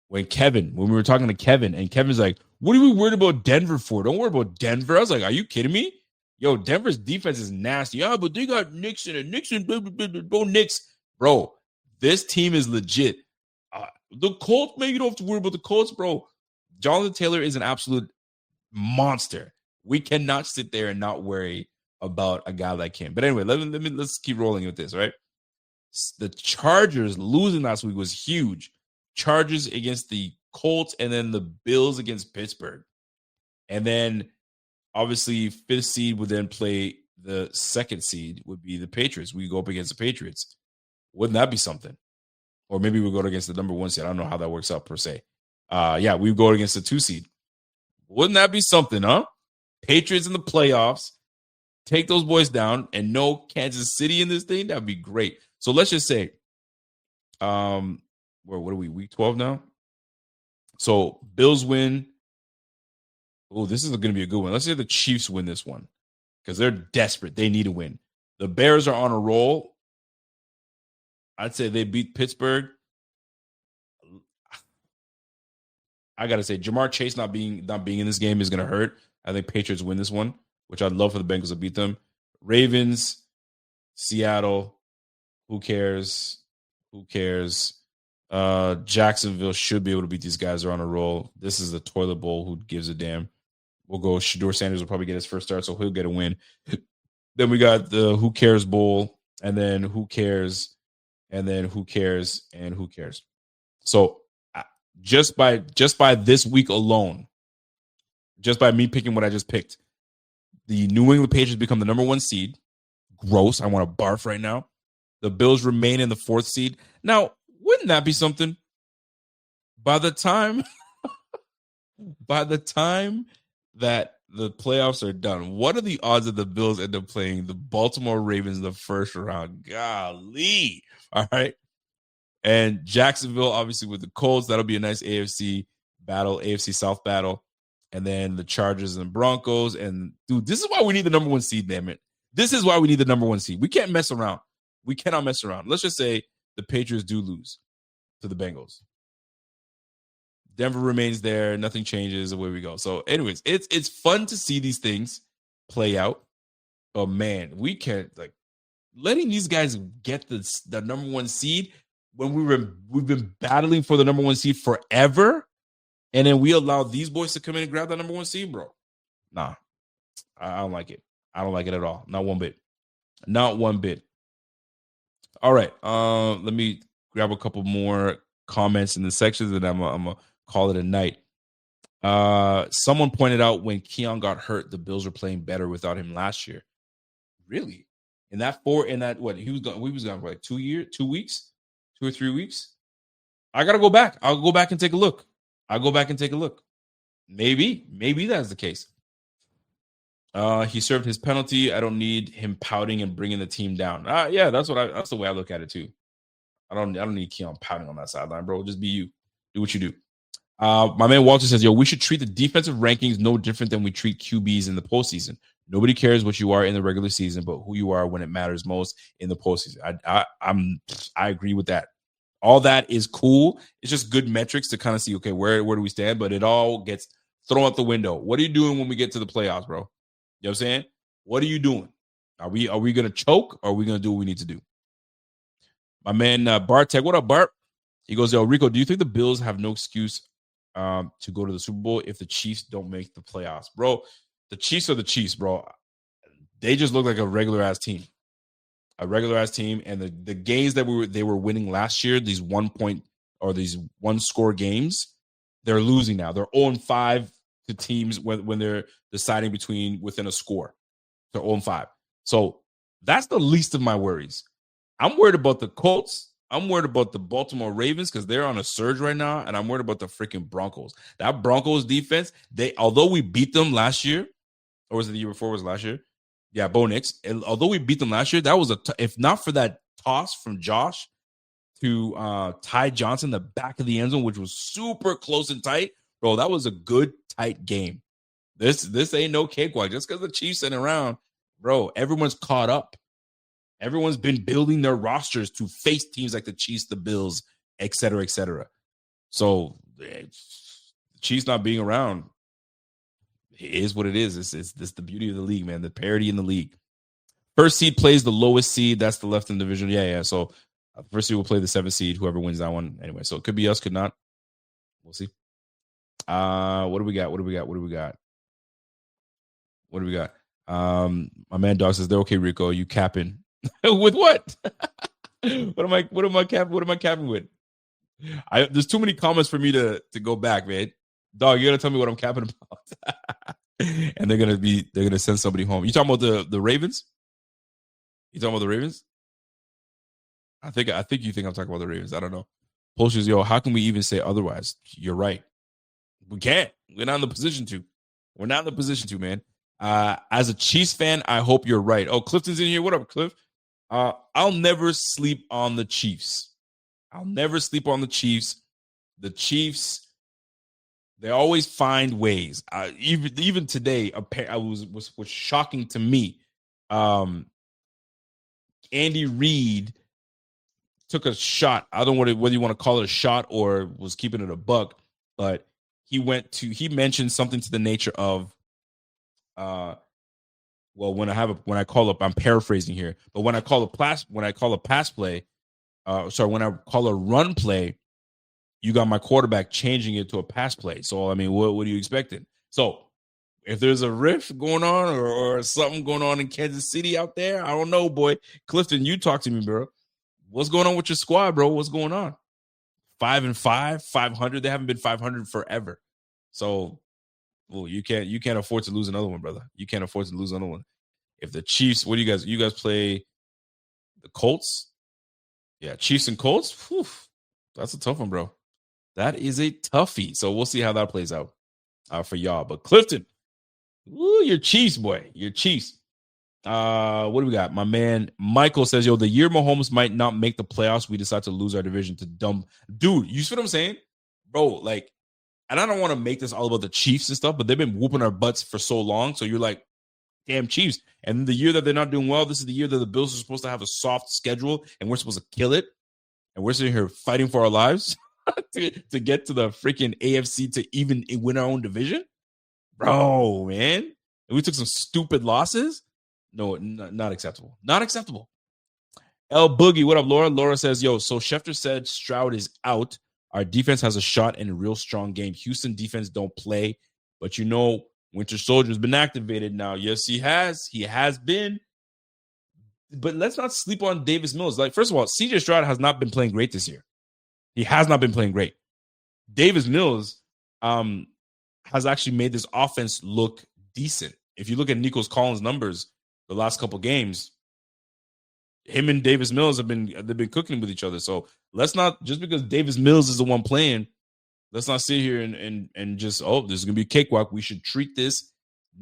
when we were talking to Kevin, and Kevin's like, what are we worried about Denver for? Don't worry about Denver. I was like, are you kidding me? Yo, Denver's defense is nasty. Yeah, but they got Nixon and Nixon, go Knicks. Bro, this team is legit. The Colts, man, you don't have to worry about the Colts, bro. Jonathan Taylor is an absolute monster. We cannot sit there and not worry about a guy like him. But anyway, let's keep rolling with this, right? The Chargers losing last week was huge. Chargers against the Colts, and then the Bills against Pittsburgh. And then obviously 5th seed would then play the 2nd seed, would be the Patriots. We go up against the Patriots. Wouldn't that be something? Or maybe we go against the number 1 seed. I don't know how that works out per se. We go against the 2 seed. Wouldn't that be something, huh? Patriots in the playoffs. Take those boys down and no Kansas City in this thing. That'd be great. So let's just say, what are we, week 12 now? So Bills win. Oh, this is going to be a good one. Let's say the Chiefs win this one because they're desperate. They need to win. The Bears are on a roll. I'd say they beat Pittsburgh. I got to say, Jamar Chase not being in this game is going to hurt. I think Patriots win this one, which I'd love for the Bengals to beat them. Ravens, Seattle, who cares? Jacksonville should be able to beat these guys. They're on a roll. This is the toilet bowl. Who gives a damn? We'll go. Shedeur Sanders will probably get his first start, so he'll get a win. Then we got the Who Cares Bowl, and then Who Cares, and then Who Cares, and Who Cares. So just by this week alone, just by me picking what I just picked, the New England Patriots become the number 1 seed. Gross. I want to barf right now. The Bills remain in the 4th seed. Now, wouldn't that be something? By the time that the playoffs are done, what are the odds that the Bills end up playing the Baltimore Ravens in the first round? Golly. All right. And Jacksonville, obviously, with the Colts, that'll be a nice AFC battle, AFC South battle. And then the Chargers and Broncos. And, dude, this is why we need the number 1 seed, damn it. This is why we need the number 1 seed. We can't mess around. We cannot mess around. Let's just say the Patriots do lose to the Bengals. Denver remains there. Nothing changes. Away we go. So, anyways, it's fun to see these things play out. But, man, we can't, letting these guys get the number 1 seed when we've been battling for the number 1 seed forever, and then we allow these boys to come in and grab that number 1 seed, bro. Nah, I don't like it. I don't like it at all. Not one bit. Not one bit. All right. Let me grab a couple more comments in the sections, and I'm gonna call it a night. Someone pointed out when Keon got hurt, the Bills were playing better without him last year. Really? We was gone for like 2 weeks, 2 or 3 weeks. I gotta go back. I'll go back and take a look. Maybe that's the case. He served his penalty. I don't need him pouting and bringing the team down. Yeah, that's the way I look at it too. I don't need Keon pouting on that sideline, bro. Just be you. Do what you do. My man Walter says, we should treat the defensive rankings no different than we treat QBs in the postseason. Nobody cares what you are in the regular season, but who you are when it matters most in the postseason. I agree with that. All that is cool. It's just good metrics to kind of see, okay, where do we stand? But it all gets thrown out the window. What are you doing when we get to the playoffs, bro? You know what I'm saying? What are you doing? Are we going to choke, or are we going to do what we need to do? My man Bartek, what up, Bart? He goes, Rico, do you think the Bills have no excuse to go to the Super Bowl if the Chiefs don't make the playoffs? Bro, the Chiefs are the Chiefs, bro. They just look like a regular-ass team. And the games that they were winning last year, these 1-score games, they're losing now. They're 0-5 to teams when they're deciding within a score. They're 0-5. So that's the least of my worries. I'm worried about the Colts I'm worried about the Baltimore Ravens because they're on a surge right now, and I'm worried about the freaking Broncos. That Broncos defense, although we beat them last year, or was it the year before? Was it last year? Yeah, Bo Nix. And although we beat them last year, that was if not for that toss from Josh to Ty Johnson, the back of the end zone, which was super close and tight, bro. That was a good tight game. This ain't no cakewalk. Just because the Chiefs sitting around, bro, everyone's caught up. Everyone's been building their rosters to face teams like the Chiefs, the Bills, et cetera, et cetera. So the Chiefs not being around is what it is. It's the beauty of the league, man. The parity in the league. First seed plays the lowest seed. That's the left in the division. Yeah. So first seed will play the 7th seed. Whoever wins that one. Anyway, so it could be us, could not. We'll see. What do we got? My man Dog says they're okay, Rico. You capping. With what? What am I capping with? There's too many comments for me to go back, man. Dog, you gotta tell me what I'm capping about. And they're gonna send somebody home. You talking about the Ravens? You talking about the Ravens? I think you think I'm talking about the Ravens. I don't know. Posters, yo, how can we even say otherwise? You're right. We can't. We're not in the position to, man. As a Chiefs fan, I hope you're right. Oh, Clifton's in here. What up, Cliff? I'll never sleep on the Chiefs. The Chiefs, they always find ways. Even today, I was shocking to me. Andy Reid took a shot. I don't know whether you want to call it a shot or was keeping it a buck, but he mentioned something to the nature of, when I call a run play, you got my quarterback changing it to a pass play. So, I mean, what are you expecting? So, if there's a rift going on or something going on in Kansas City out there, I don't know, boy. Clifton, you talk to me, bro. What's going on with your squad, bro? What's going on? 5-5, 500. They haven't been 500 forever. So, well, you can't afford to lose another one, brother. You can't afford to lose another one. If the Chiefs, what do you guys play the Colts? Yeah, Chiefs and Colts. Whew, that's a tough one, bro. That is a toughie. So we'll see how that plays out for y'all. But Clifton, you're Chiefs, boy. You're Chiefs. What do we got? My man Michael says, yo, the year Mahomes might not make the playoffs, we decide to lose our division to dumb. Dude, you see what I'm saying? Bro, like, and I don't want to make this all about the Chiefs and stuff, but they've been whooping our butts for so long. So you're like, damn Chiefs. And the year that they're not doing well, this is the year that the Bills are supposed to have a soft schedule and we're supposed to kill it. And we're sitting here fighting for our lives to get to the freaking AFC to even win our own division. Bro, man. And we took some stupid losses. No, not acceptable. Not acceptable. L Boogie, what up, Laura? Laura says, yo, so Schefter said Stroud is out. Our defense has a shot and a real strong game. Houston defense don't play. But you know, Winter Soldier's been activated now. Yes, he has. He has been. But let's not sleep on Davis Mills. Like, first of all, CJ Stroud has not been playing great this year. He has not been playing great. Davis Mills has actually made this offense look decent. If you look at Nico Collins' numbers the last couple games, him and Davis Mills they've been cooking with each other. So let's not, just because Davis Mills is the one playing, let's not sit here and just, this is going to be a cakewalk. We should treat this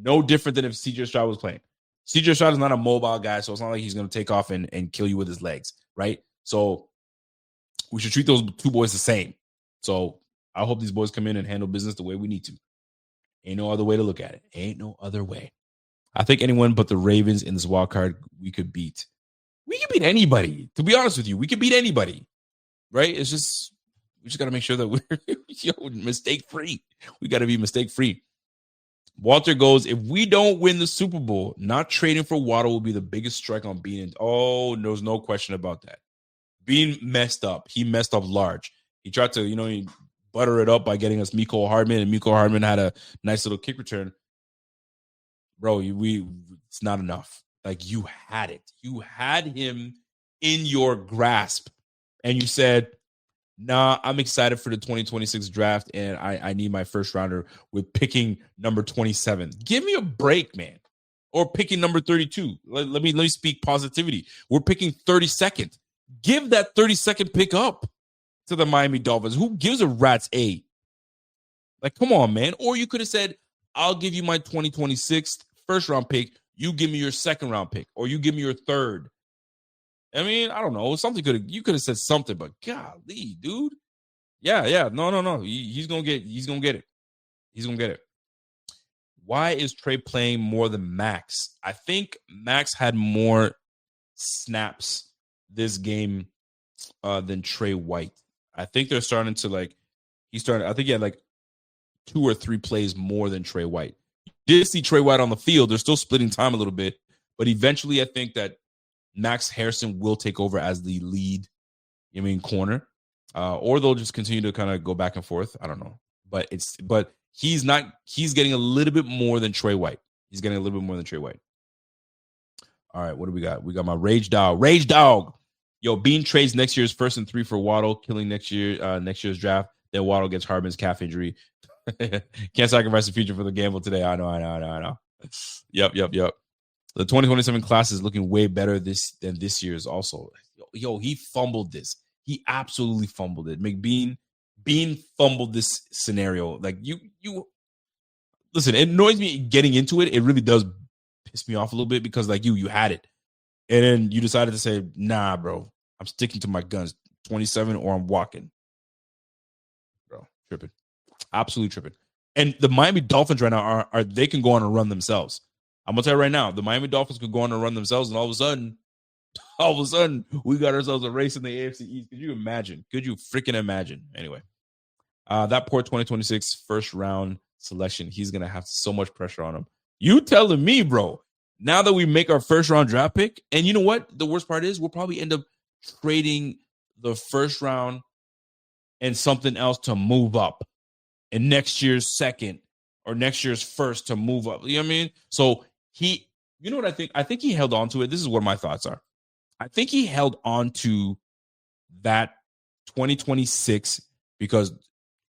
no different than if CJ Stroud was playing. CJ Stroud is not a mobile guy, so it's not like he's going to take off and kill you with his legs, right? So we should treat those two boys the same. So I hope these boys come in and handle business the way we need to. Ain't no other way to look at it. Ain't no other way. I think anyone but the Ravens in this wild card we could beat. We could beat anybody. To be honest with you, we could beat anybody, right? It's just, we just got to make sure that we're mistake-free. We got to be mistake-free. Walter goes, if we don't win the Super Bowl, not trading for Waddle will be the biggest strike on Bean. Oh, there's no question about that. Bean messed up. He messed up large. He tried to, he butter it up by getting us Mecole Hardman, and Mecole Hardman had a nice little kick return. Bro, it's not enough. Like, you had it. You had him in your grasp, and you said, nah, I'm excited for the 2026 draft, and I need my first rounder with picking number 27. Give me a break, man. Or picking number 32. Let me speak positivity. We're picking 32nd. give that 32nd pick up to the Miami Dolphins. Who gives a rat's A? Like, come on, man. Or you could have said, I'll give you my 2026 first-round pick. You give me your second-round pick. Or you give me your third. I mean, I don't know. You could have said something, but golly, dude. Yeah. No. He's gonna get it. He's gonna get it. Why is Trey playing more than Max? I think Max had more snaps this game than Trey White. I think they're starting to I think he had like 2 or 3 plays more than Trey White. You did see Trey White on the field. They're still splitting time a little bit, but eventually I think that Max Harrison will take over as the lead, corner. Or they'll just continue to kind of go back and forth. I don't know. But he's getting a little bit more than Trey White. All right, what do we got? We got my Rage Dog. Yo, Bean trades next year's 1st and 3 for Waddle, killing next year's draft. Then Waddle gets Hardman's calf injury. Can't sacrifice the future for the gamble today. I know. Yep. The 2027 class is looking way better than this year's also. Yo, he fumbled this. He absolutely fumbled it. Bean fumbled this scenario. Like you listen, it annoys me getting into it. It really does piss me off a little bit because like you had it. And then you decided to say, nah, bro, I'm sticking to my guns. 27 or I'm walking. Bro, tripping. Absolutely tripping. And the Miami Dolphins right now are they can go on and run themselves. I'm gonna tell you right now, the Miami Dolphins could go on and run themselves, and all of a sudden, we got ourselves a race in the AFC East. Could you imagine? Could you freaking imagine? Anyway, that poor 2026 first round selection, he's gonna have so much pressure on him. You telling me, bro? Now that we make our first round draft pick, and you know what? The worst part is we'll probably end up trading the first round and something else to move up, and next year's second or next year's first to move up. You know what I mean? So you know what I think? I think he held on to it. This is what my thoughts are. I think he held on to that 2026 because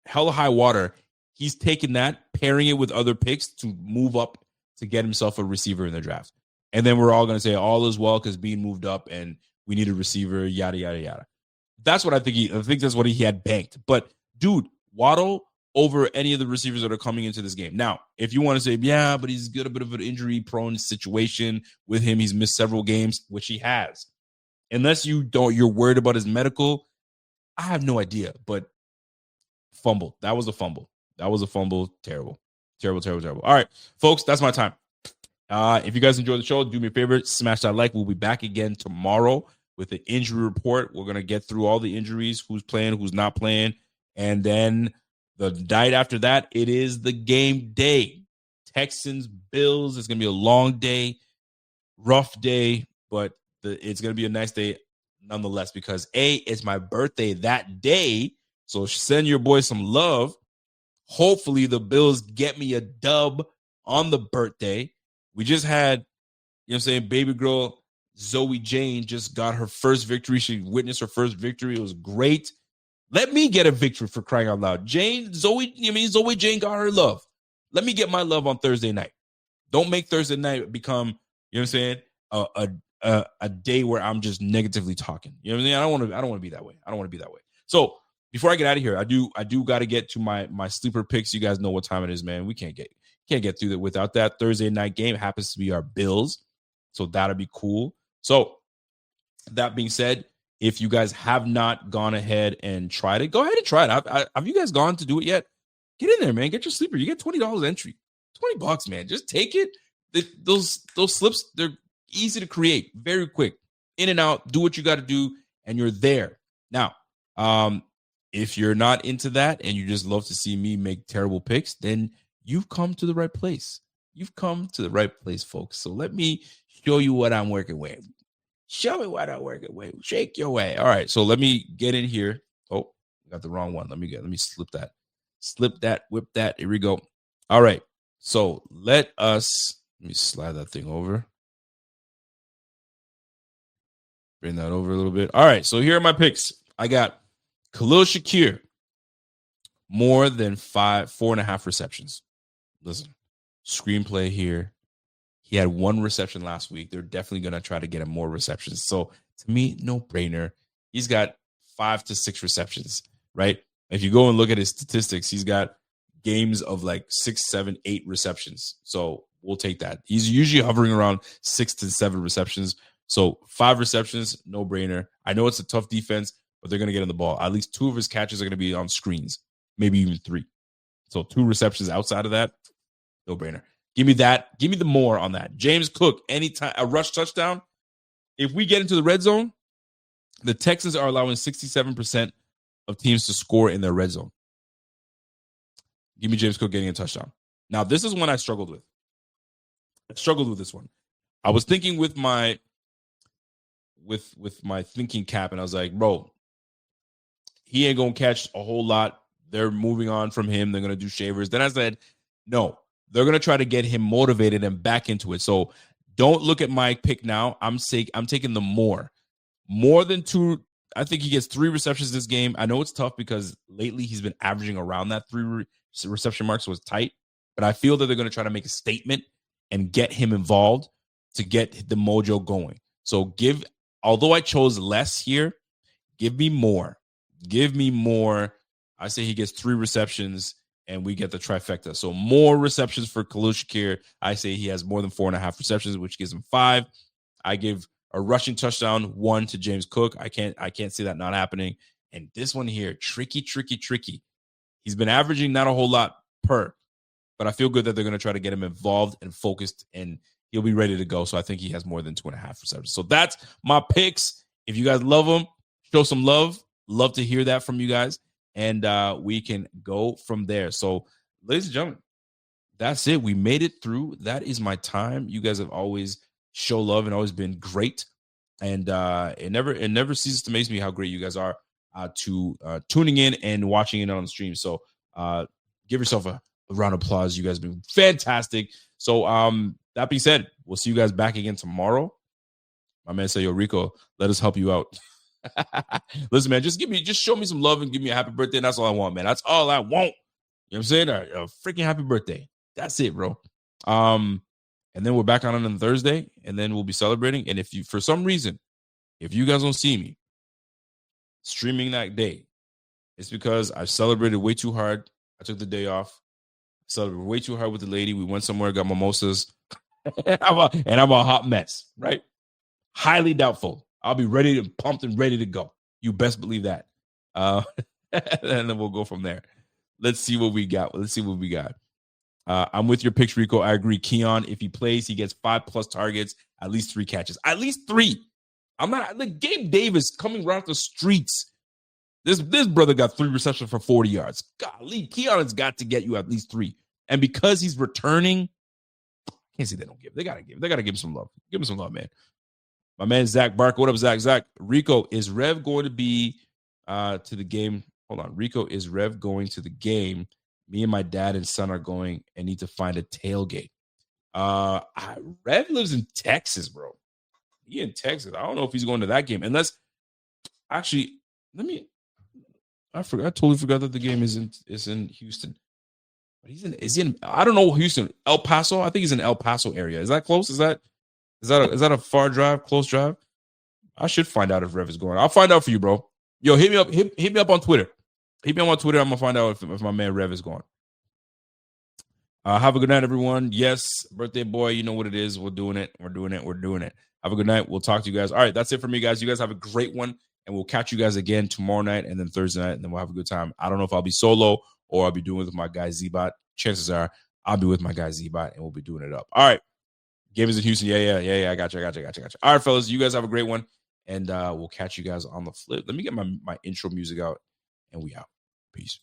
hell or high water, he's taken that, pairing it with other picks to move up to get himself a receiver in the draft. And then we're all going to say all is well because Bean moved up and we need a receiver, yada, yada, yada. That's what I think. I think that's what he had banked. But, dude, Waddle over any of the receivers that are coming into this game. Now, if you want to say, yeah, but he's got a bit of an injury-prone situation with him. He's missed several games, which he has. Unless you're worried about his medical, I have no idea. But fumble. That was a fumble. Terrible. All right, folks, that's my time. If you guys enjoyed the show, do me a favor, smash that like. We'll be back again tomorrow with the injury report. We're going to get through all the injuries, who's playing, who's not playing. And then the night after that, it is the game day. Texans, Bills. It's going to be a long day, rough day, but it's going to be a nice day nonetheless because, A, it's my birthday that day. So send your boy some love. Hopefully the Bills get me a dub on the birthday. We just had, baby girl Zoe Jane just got her first victory. She witnessed her first victory. It was great. Let me get a victory for crying out loud. Zoe Jane got her love. Let me get my love on Thursday night. Don't make Thursday night become, a day where I'm just negatively talking. You know what I mean? I don't want to be that way. So before I get out of here, I do got to get to my sleeper picks. You guys know what time it is, man. We can't get through that without that. Thursday night game happens to be our Bills. So that'll be cool. So that being said, if you guys have not gone ahead and tried it, go ahead and try it. Have you guys gone to do it yet? Get in there, man. Get your sleeper. You get $20 entry. $20, man. Just take it. Those slips, they're easy to create. Very quick. In and out. Do what you got to do, and you're there. Now, if you're not into that and you just love to see me make terrible picks, then you've come to the right place. You've come to the right place, folks. So let me show you what I'm working with. Show me what I'm working with. Shake your way. All right. So let me get in here. Oh, got the wrong one. Let me slip that, whip that. Here we go. All right. So let me slide that thing over. Bring that over a little bit. All right. So here are my picks. I got Khalil Shakir, more than 4.5 receptions. Listen, screenplay here. He had 1 reception last week. They're definitely going to try to get him more receptions. So to me, no brainer. he's got 5 to 6 receptions, right? If you go and look at his statistics, he's got games of like 6, 7, 8 receptions. So we'll take that. He's usually hovering around 6 to 7 receptions. So 5 receptions, no brainer. I know it's a tough defense, but they're going to get in the ball. At least 2 of his catches are going to be on screens, maybe even 3. So 2 receptions outside of that, no brainer. Give me that. Give me the more on that. James Cook, anytime a rush touchdown. If we get into the red zone, the Texans are allowing 67% of teams to score in their red zone. Give me James Cook getting a touchdown. Now, this is one I struggled with. I struggled with this one. I was thinking with my thinking cap, and I was like, bro, he ain't going to catch a whole lot. They're moving on from him. They're going to do Shavers. Then I said, no, they're going to try to get him motivated and back into it. So don't look at my pick now. I'm taking the more than 2. I think he gets 3 receptions this game. I know it's tough because lately he's been averaging around that 3 reception mark, so it's tight. But I feel that they're going to try to make a statement and get him involved to get the mojo going. So although I chose less here, give me more. Give me more. I say he gets 3 receptions and we get the trifecta. So more receptions for Khalil Shakir. I say he has more than 4.5 receptions, which gives him 5. I give a rushing touchdown 1 to James Cook. I can't see that not happening. And this one here, tricky. He's been averaging not a whole lot per, but I feel good that they're going to try to get him involved and focused, and he'll be ready to go. So I think he has more than 2.5 receptions. So that's my picks. If you guys love them, show some love. Love to hear that from you guys. And we can go from there. So, ladies and gentlemen, that's it. We made it through. That is my time. You guys have always show love and always been great. And it never ceases to amaze me how great you guys are to tuning in and watching it on the stream. So give yourself a round of applause. You guys have been fantastic. So that being said, we'll see you guys back again tomorrow. My man said, yo, Rico, let us help you out. Listen, man, just show me some love and give me a happy birthday. And that's all I want, man. That's all I want. You know what I'm saying? A freaking happy birthday. That's it, bro. And then we're back on Thursday, and then we'll be celebrating. And if you, for some reason, if you guys don't see me streaming that day, it's because I celebrated way too hard. I took the day off. Celebrated way too hard with the lady. We went somewhere, got mimosas, and I'm a hot mess, right? Highly doubtful. I'll be ready and pumped and ready to go. You best believe that. And then we'll go from there. Let's see what we got. I'm with your picks, Rico. I agree. Keon, if he plays, he gets 5+ targets, at least 3 catches. At least 3. I'm not like Gabe Davis coming around the streets. This brother got 3 receptions for 40 yards. Golly, Keon has got to get you at least 3. And because he's returning, can't say they don't give. They gotta give him some love. Give him some love, man. My man Zach Barker. What up, Zach? Zach, Rico, is Rev going to be to the game? Hold on. Rico, is Rev going to the game? Me and my dad and son are going and need to find a tailgate. Rev lives in Texas, bro. He in Texas. I don't know if he's going to that game. Unless, actually, I totally forgot that the game is in Houston. But is he in, I don't know, Houston, El Paso? I think he's in El Paso area. Is that close? Is that a far drive, close drive? I should find out if Rev is going. I'll find out for you, bro. Yo, hit me up on Twitter. Hit me up on Twitter. I'm gonna find out if my man Rev is going. Have a good night, everyone. Yes, birthday boy, you know what it is. We're doing it. Have a good night. We'll talk to you guys. All right, that's it for me, guys. You guys have a great one, and we'll catch you guys again tomorrow night and then Thursday night, and then we'll have a good time. I don't know if I'll be solo or I'll be doing it with my guy Z-Bot. Chances are I'll be with my guy Z-Bot, and we'll be doing it up. All right. Game is in Houston. Yeah. I got you. All right, fellas. You guys have a great one, and we'll catch you guys on the flip. Let me get my intro music out, and we out. Peace.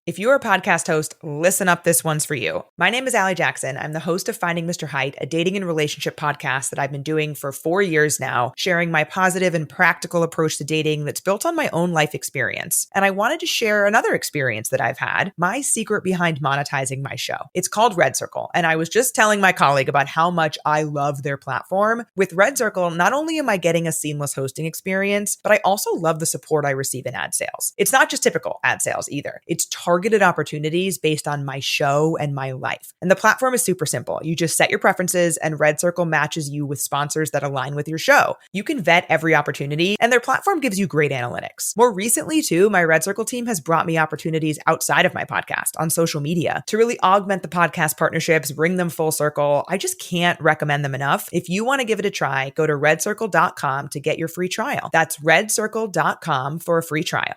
If you're a podcast host, listen up. This one's for you. My name is Allie Jackson. I'm the host of Finding Mr. Height, a dating and relationship podcast that I've been doing for 4 years now, sharing my positive and practical approach to dating that's built on my own life experience. And I wanted to share another experience that I've had, my secret behind monetizing my show. It's called Red Circle. And I was just telling my colleague about how much I love their platform. With Red Circle, not only am I getting a seamless hosting experience, but I also love the support I receive in ad sales. It's not just typical ad sales either. It's targeted opportunities based on my show and my life. And the platform is super simple. You just set your preferences and Red Circle matches you with sponsors that align with your show. You can vet every opportunity and their platform gives you great analytics. More recently too, my Red Circle team has brought me opportunities outside of my podcast on social media to really augment the podcast partnerships, bring them full circle. I just can't recommend them enough. If you want to give it a try, go to redcircle.com to get your free trial. That's redcircle.com for a free trial.